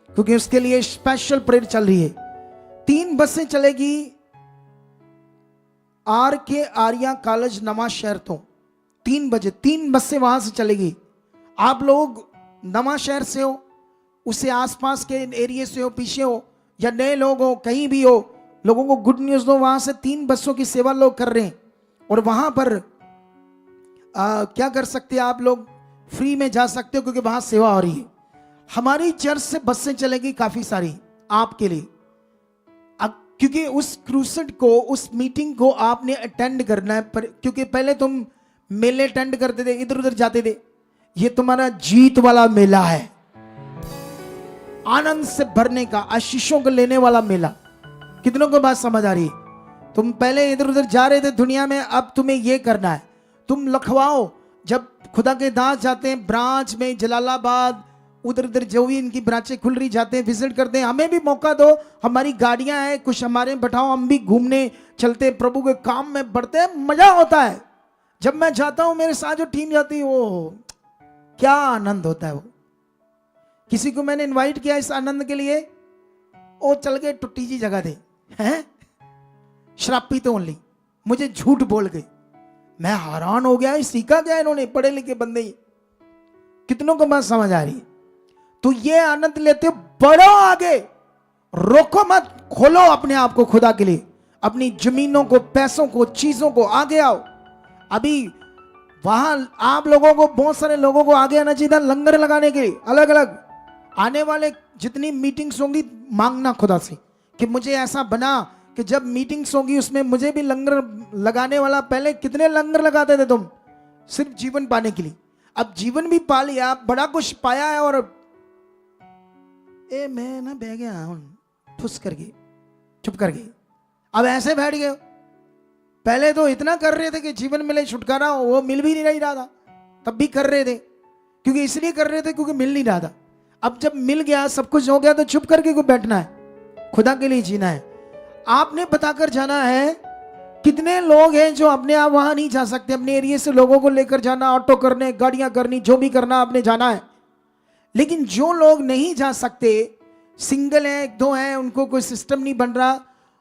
क्योंकि उसके लिए स्पेशल प्रेयर चल रही है। 3 बसें चलेगी RK आर्या कॉलेज नवा शहर तो 3 बजे 3 बसें वहां से चलेगी। आप लोग नवा शहर से हो, उससे आसपास के एरिया से हो, पीछे हो या नए लोग हो, कहीं भी हो, लोगों को गुड न्यूज दो। वहां से 3 बसों की सेवा लोग कर रहे हैं और वहां पर क्या कर सकते हैं आप लोग? फ्री में जा सकते हो, क्योंकि वहां सेवा हो रही है। हमारी चर्च से बसें चलेगी काफी सारी आपके लिए। क्योंकि उस क्रूसेड को, उस मीटिंग को आपने अटेंड करना है। क्योंकि पहले तुम मेले अटेंड करते थे, इधर उधर जाते थे। ये तुम्हारा जीत वाला मेला है, आनंद से भरने का, आशीषों को लेने वाला मेला। कितनों को बात समझ आ रही है? तुम पहले इधर उधर जा रहे थे दुनिया में, अब तुम्हें ये करना है। तुम लखवाओ, जब खुदा के दास जाते हैं ब्रांच में, जलालाबाद, उधर उधर जो भी इनकी ब्रांचें खुल रही, जाते हैं, विजिट करते हैं। हमें भी मौका दो, हमारी गाड़ियां हैं, कुछ हमारे बैठाओ, हम भी घूमने चलते, प्रभु के काम में बढ़ते हैं। मजा होता है जब मैं जाता हूं, मेरे साथ जो टीम जाती है, वो क्या आनंद होता है। वो किसी को मैंने इनवाइट किया इस आनंद के लिए, वो चल गए टुट्टी जी जगह थे, हैं शराबी तो ओनली, मुझे झूठ बोल गए। मैं हैरान हो गया, सीखा क्या इन्होंने, पढ़े लिखे बंदे। कितनों को बात समझ आ रही है? तो ये आनंद लेते हो, बढ़ो आगे, रोको मत, खोलो अपने आप को खुदा के लिए, अपनी जमीनों को, पैसों को, चीजों को। आगे आओ। अभी वहां आप लोगों को, बहुत सारे लोगों को आगे आना चाहिए था लंगर लगाने के लिए। अलग अलग आने वाले जितनी मीटिंग्स होंगी, मांगना खुदा से कि मुझे ऐसा बना कि जब मीटिंग्स होंगी उसमें मुझे भी लंगर लगाने वाला। पहले कितने लंगर लगाते थे तुम सिर्फ जीवन पाने के लिए? अब जीवन भी पा लिया, बड़ा कुछ पाया है, और मैं ना बह गया हूं, फुस करके, चुप करके, अब ऐसे बैठ गए। पहले तो इतना कर रहे थे कि जीवन मिले, छुटकारा हो, वो मिल भी नहीं रहा था, तब भी कर रहे थे, क्योंकि इसलिए कर रहे थे क्योंकि मिल नहीं रहा था। अब जब मिल गया, सब कुछ हो गया, तो चुप करके क्यों बैठना है? खुदा के लिए जीना है। आपने बताकर जाना है। कितने लोग हैं जो अपने आप वहां नहीं जा सकते? अपने एरिया से लोगों को लेकर जाना, ऑटो करने, गाड़ियां करनी, जो भी करना आपने जाना है। लेकिन जो लोग नहीं जा सकते, सिंगल है, 1-2 है, उनको कोई सिस्टम नहीं बन रहा,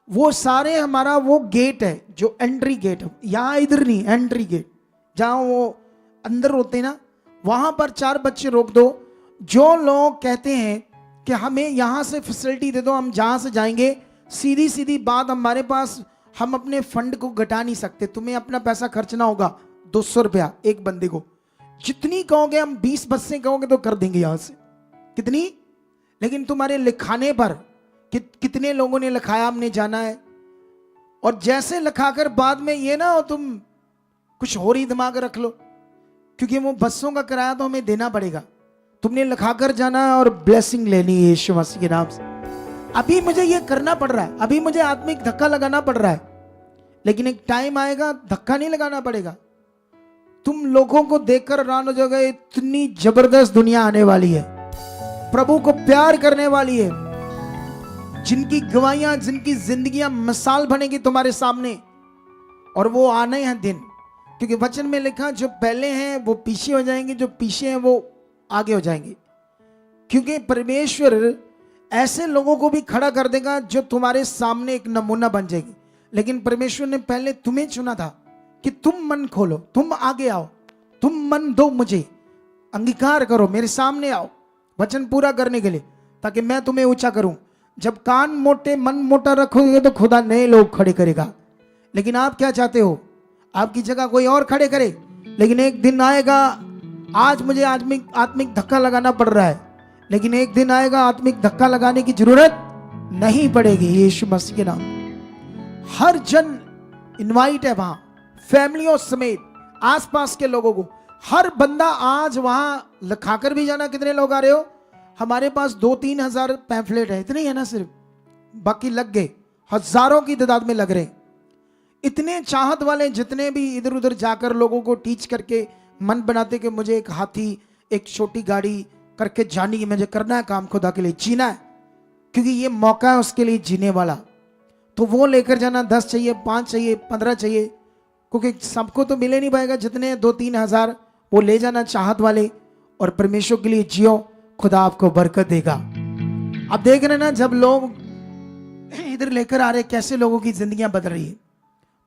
वो सारे हमारा वो गेट है जो एंट्री गेट है, यहां इधर नहीं, एंट्री गेट जहां वो अंदर होते हैं ना, वहां पर 4 बच्चे रोक दो। जो लोग कहते हैं कि हमें यहां से फैसिलिटी दे दो, हम जहां से जाएंगे, सीधी सीधी बात, हमारे पास, हम अपने फंड को घटा नहीं सकते, तुम्हें अपना पैसा खर्चना होगा 200 रुपया एक बंदे को। जितनी कहोगे, हम 20 बसें कहोगे तो कर देंगे यहां से। कितनी? लेकिन तुम्हारे लिखाने पर कितने लोगों ने लिखाया हमने जाना है, और जैसे लिखाकर बाद में ये ना हो तुम कुछ और ही दिमाग रख लो, क्योंकि वो बसों का किराया तो हमें देना पड़ेगा। तुमने लिखाकर जाना है और ब्लेसिंग लेनी है यीशु मसीह के नाम से। अभी मुझे ये करना पड़ रहा है, अभी मुझे आत्मिक धक्का लगाना पड़ रहा है, लेकिन एक टाइम आएगा धक्का नहीं लगाना पड़ेगा। तुम लोगों को देखकर हैरान हो जाओगे, इतनी जबरदस्त दुनिया आने वाली है, प्रभु को प्यार करने वाली है। जिनकी गवाहियां, जिनकी जिंदगियां मिसाल बनेगी तुम्हारे सामने, और वो आने हैं दिन। क्योंकि वचन में लिखा, जो पहले हैं वो पीछे हो जाएंगे, जो पीछे हैं वो आगे हो जाएंगे। क्योंकि परमेश्वर ऐसे लोगों को भी खड़ा कर देगा जो तुम्हारे सामने एक नमूना बन जाएगी। लेकिन परमेश्वर ने पहले तुम्हें चुना था कि तुम मन खोलो, तुम आगे आओ, तुम मन दो मुझे, अंगीकार करो, मेरे सामने आओ वचन पूरा करने के लिए, ताकि मैं तुम्हें ऊंचा करूं। जब कान मोटे मन मोटा रखोगे तो खुदा नए लोग खड़े करेगा। लेकिन आप क्या चाहते हो? आपकी जगह कोई और खड़े करे। लेकिन एक दिन आएगा, आज मुझे आत्मिक धक्का लगाना पड़ रहा है, लेकिन एक दिन आएगा आत्मिक धक्का लगाने की जरूरत नहीं पड़ेगी। यीशु मसीह के नाम हर जन इनवाइट है वहां, फैमिलियों समेत, आसपास के लोगों को, हर बंदा आज वहां लिखाकर भी जाना। कितने लोग आ रहे हो? हमारे पास 2-3 हजार पैम्फलेट है, इतने ही है ना सिर्फ, बाकी लग गए, हजारों की तादाद में लग रहे। इतने चाहत वाले जितने भी इधर उधर जाकर लोगों को टीच करके मन बनाते कि मुझे एक हाथी, एक छोटी गाड़ी करके जानी है, मुझे करना है काम, खुदा के लिए जीना है, क्योंकि ये मौका है उसके लिए जीने वाला। तो वो लेकर जाना, 10 चाहिए, 5 चाहिए, 15 चाहिए, क्योंकि सबको तो मिले नहीं पाएगा। जितने 2-3 हजार वो ले जाना चाहत वाले, और परमेश्वर के लिए जियो, खुदा आपको बरकत देगा। आप देख रहे ना, जब लोग इधर लेकर आ रहे, कैसे लोगों की जिंदगियां बदल रही है।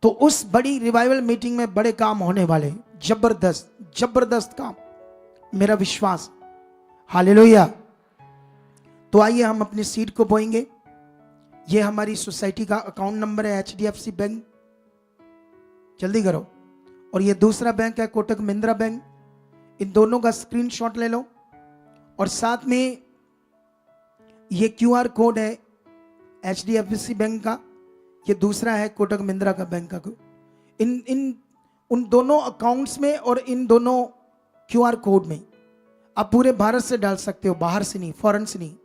तो उस बड़ी रिवाइवल मीटिंग में बड़े काम होने वाले, जबरदस्त जबरदस्त काम, मेरा विश्वास। हालेलुया। तो आइए हम अपनी सीट को बोएंगे। ये हमारी सोसाइटी का अकाउंट नंबर है, HDFC बैंक, जल्दी करो। और ये दूसरा बैंक है कोटक महिंद्रा बैंक। इन दोनों का स्क्रीनशॉट ले लो, और साथ में ये QR कोड है HDFC बैंक का, ये दूसरा है कोटक महिंद्रा का बैंक का। उन दोनों अकाउंट्स में और इन दोनों QR कोड में आप पूरे भारत से डाल सकते हो, बाहर से नहीं, फॉरेन से नहीं।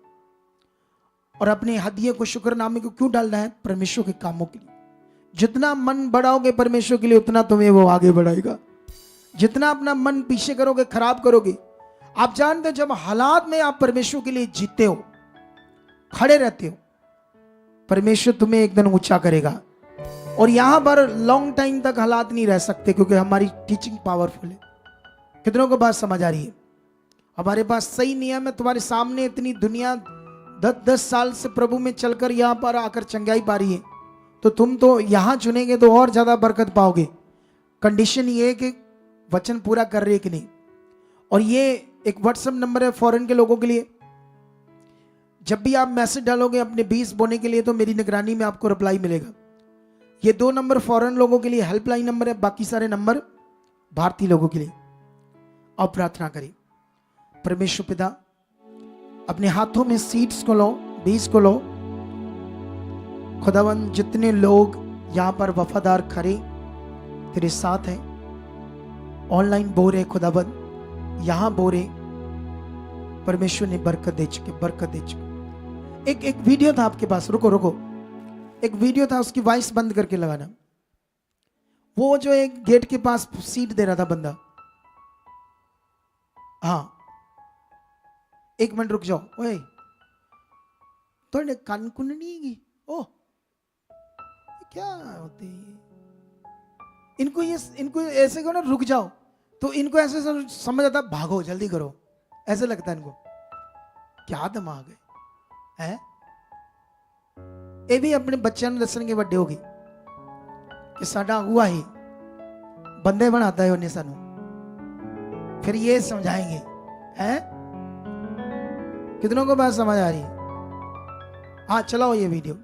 और अपने हदिये को, शुक्रनामे को क्यों डालना है? परमेश्वर के कामों के लिए। जितना मन बढ़ाओगे परमेश्वर के लिए, उतना तुम्हें वो आगे बढ़ाएगा। जितना अपना मन पीछे करोगे, खराब करोगे। आप जानते हो, जब हालात में आप परमेश्वर के लिए जीते हो, खड़े रहते हो, परमेश्वर तुम्हें एक दिन ऊंचा करेगा। और यहां पर लॉन्ग टाइम तक हालात नहीं रह सकते, क्योंकि हमारी टीचिंग पावरफुल है। कितनों को बात समझ आ रही है? हमारे पास सही नियम है। तुम्हारे सामने इतनी दुनिया 10-10 साल से प्रभु में चलकर यहां पर आकर चंगाई पा रही है, तो तुम तो यहां चुनेंगे तो और ज्यादा बरकत पाओगे। कंडीशन ये है कि वचन पूरा कर रहे कि नहीं। और ये एक व्हाट्सएप नंबर है फॉरेन के लोगों के लिए। जब भी आप मैसेज डालोगे अपने 20 बोने के लिए, तो मेरी निगरानी में आपको रिप्लाई मिलेगा। ये 2 नंबर फॉरेन लोगों के लिए हेल्पलाइन नंबर है, बाकी सारे नंबर भारतीय लोगों के लिए। अब प्रार्थना करें। परमेश्वर पिता, अपने हाथों में सीड्स को लो, बीज को लो। खुदावन, जितने लोग यहां पर वफादार खड़े तेरे साथ हैं, ऑनलाइन बोरे खुदावन, यहां बोरे, परमेश्वर ने बरकत दे चुके, बरकत दे चुके। एक वीडियो था आपके पास, रुको, एक वीडियो था, उसकी वॉइस बंद करके लगाना। वो जो एक गेट के पास सीट दे रहा था बंदा, हाँ, 1 मिनट रुक जाओ। ओए, थोड़े कान कुन नहीं गी, ओ क्या होते हैं इनको ऐसे करो ना, रुक जाओ, तो इनको ऐसे समझ आता भागो, जल्दी करो, ऐसे लगता है इनको। क्या दिमाग है? ये भी अपने बच्चों ने दसणगे वड्डे हो गए कि साडा हुआ ही बंदे बनाता है उन्हें सानू, फिर ये समझाएंगे। हैं? कितनों को बात समझ आ रही है? हाँ, चलाओ ये वीडियो,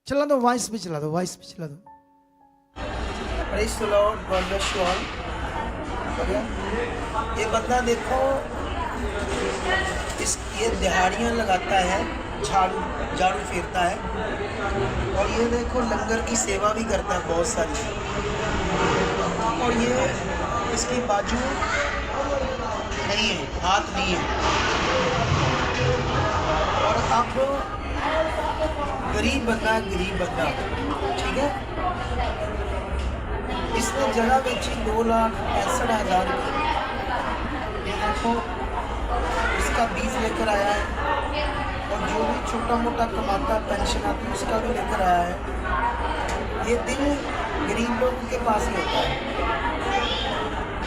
चला दो, वॉइस भी चला दो, वॉइस भी चला दो। Praise the Lord, God bless you all. ये बंदा देखो, ये दिहाड़ियाँ लगाता है, झाड़ू फेरता है, और ये देखो लंगर की सेवा भी करता है बहुत सारी। और ये इसकी बाजू नहीं है, हाथ नहीं है। और आप गरीब बंदा, ठीक है। इसने जगह बेची 2,65,000 की। ये देखो, उसका बीज लेकर आया है, और जो भी छोटा मोटा कमाता पेंशन आती है उसका भी लेकर आया है। ये दिल गरीब लोगों के पास ही होता है,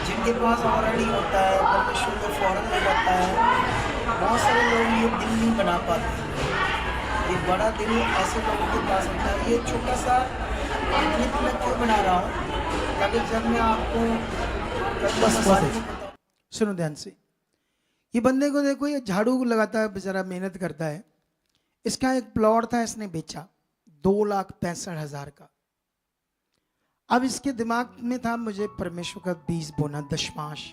जिनके पास ऑलरेडी होता है, परमेश्वर को फौरन ले जाता है। बहुत सारे लोग ये दिल नहीं बना पाते, ये बड़ा दिल ऐसे लोगों के पास होता है। ये छोटा सा क्लिप मैं क्यों बना रहा हूँ, ताकि जब मैं आपको सुनो ध्यान से। ये बंदे को देखो, ये झाड़ू लगाता है बेचारा, मेहनत करता है। इसका एक प्लॉट था, इसने बेचा 2,65,000 का। अब इसके दिमाग में था मुझे परमेश्वर का बीज बोना, दशमांश।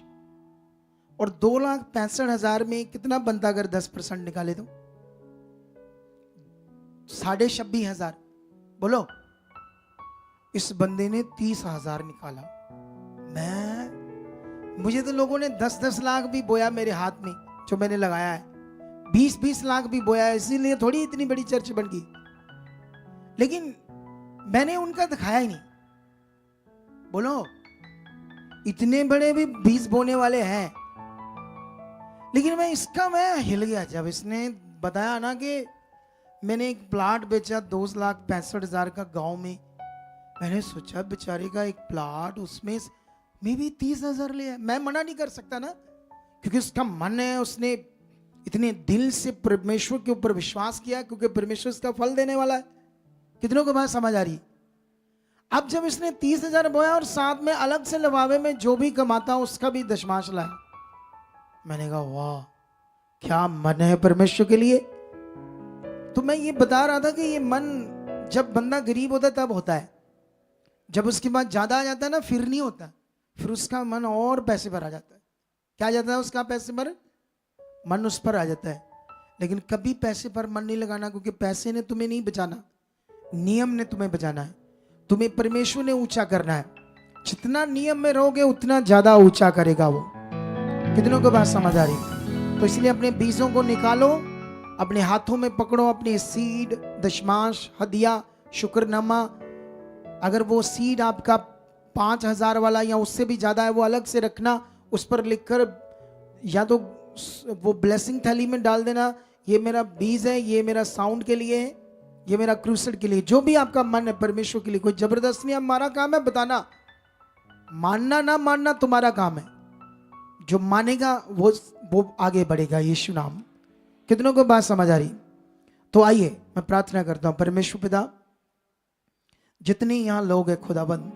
और 2,65,000 में कितना बनता अगर 10% निकाले तो 26,500। बोलो, इस बंदे ने 30,000 निकाला। मुझे तो लोगों ने 10-10 लाख भी बोया मेरे हाथ में, जो मैंने लगाया है 20-20 लाख भी बोया है, इसीलिए थोड़ी इतनी बड़ी चर्च बन गई। लेकिन मैंने उनका दिखाया ही नहीं। बोलो, इतने बड़े भी बीज बोने वाले हैं, लेकिन मैं हिल गया जब इसने बताया ना कि मैंने एक प्लाट बेचा 2,65,000 का गांव में। मैंने सोचा बेचारे का एक प्लाट, उसमें मैं भी 30,000 लिया। मैं मना नहीं कर सकता ना, क्योंकि उसका मन है, उसने इतने दिल से परमेश्वर के ऊपर विश्वास किया, क्योंकि परमेश्वर इसका फल देने वाला है। कितनों को बात समझ आ रही? अब जब इसने 30,000 बोया और साथ में अलग से लवावे में जो भी कमाता उसका भी दशमांश लाया, मैंने कहा वाह क्या मन है परमेश्वर के लिए। तो मैं ये बता रहा था कि ये मन जब बंदा गरीब होता है तब होता है, जब उसके बाद ज्यादा आ जाता है ना फिर नहीं होता, फिर उसका मन और पैसे पर आ जाता है। क्या आ जाता है उसका? पैसे पर मन उस पर आ जाता है। लेकिन कभी पैसे पर मन नहीं लगाना, क्योंकि पैसे ने तुम्हें नहीं बचाना, नियम ने तुम्हें बचाना है। तुम्हें परमेश्वर ने ऊंचा करना है। जितना नियम में रहोगे उतना ज्यादा ऊंचा करेगा वो। कितनों को बात समझ आ रही? तो इसलिए अपने बीजों को निकालो, अपने हाथों में पकड़ो, अपने सीड, दशमांश, हदिया, शुक्रनामा। अगर वो सीड आपका 5,000 वाला या उससे भी ज्यादा है, वो अलग से रखना, उस पर लिखकर या तो वो ब्लेसिंग थैली में डाल देना, ये मेरा बीज है, ये मेरा साउंड के लिए है, ये मेरा क्रूसेड के लिए। जो भी आपका मन है परमेश्वर के लिए, कोई जबरदस्त नहीं। हमारा काम है बताना, मानना ना मानना तुम्हारा काम है। जो मानेगा वो आगे बढ़ेगा, यीशु नाम। कितनों को बात समझ आ रही? तो आइए मैं प्रार्थना करता हूं। परमेश्वर पिता, जितने यहां लोग हैं खुदाबंद,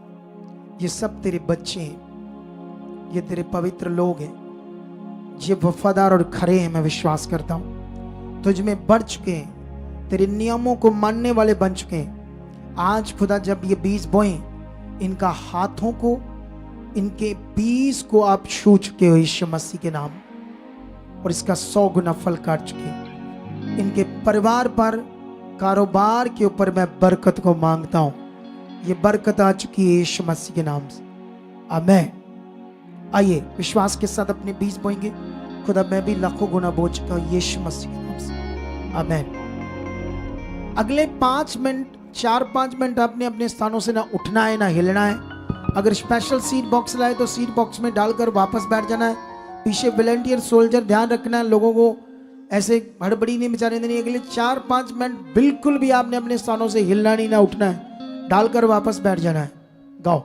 ये सब तेरे बच्चे हैं, ये तेरे पवित्र लोग हैं, ये वफादार और खरे हैं। मैं विश्वास करता हूं तुझ में बढ़ चुके हैं, तेरे नियमों को मानने वाले बन चुके हैं। आज खुदा जब ये बीज बोए, इनका हाथों को, इनके बीज को आप छू चुके हो यीशु मसीह के नाम, और इसका 100 गुना फल काट चुके। इनके परिवार पर, कारोबार के ऊपर मैं बरकत को मांगता हूं। ये बरकत आ चुकी है यीशु मसीह के नाम से, आमीन। आइए विश्वास के साथ अपने बीज बोएंगे। खुदा मैं भी लाखों गुना बो चुका हूं यीशु मसीह के नाम से, आमीन। अगले 5 मिनट, 4-5 मिनट आपने अपने स्थानों से ना उठना है ना हिलना है। अगर स्पेशल सीट बॉक्स लाए तो सीट बॉक्स में डालकर वापस बैठ जाना है। पीछे वॉलंटियर सोल्जर ध्यान रखना है, लोगों को ऐसे हड़बड़ी नहीं मचाने देनी। अगले 4-5 मिनट बिल्कुल भी आपने अपने स्थानों से हिलना नहीं, ना उठना है, डालकर वापस बैठ जाना है। गाओ।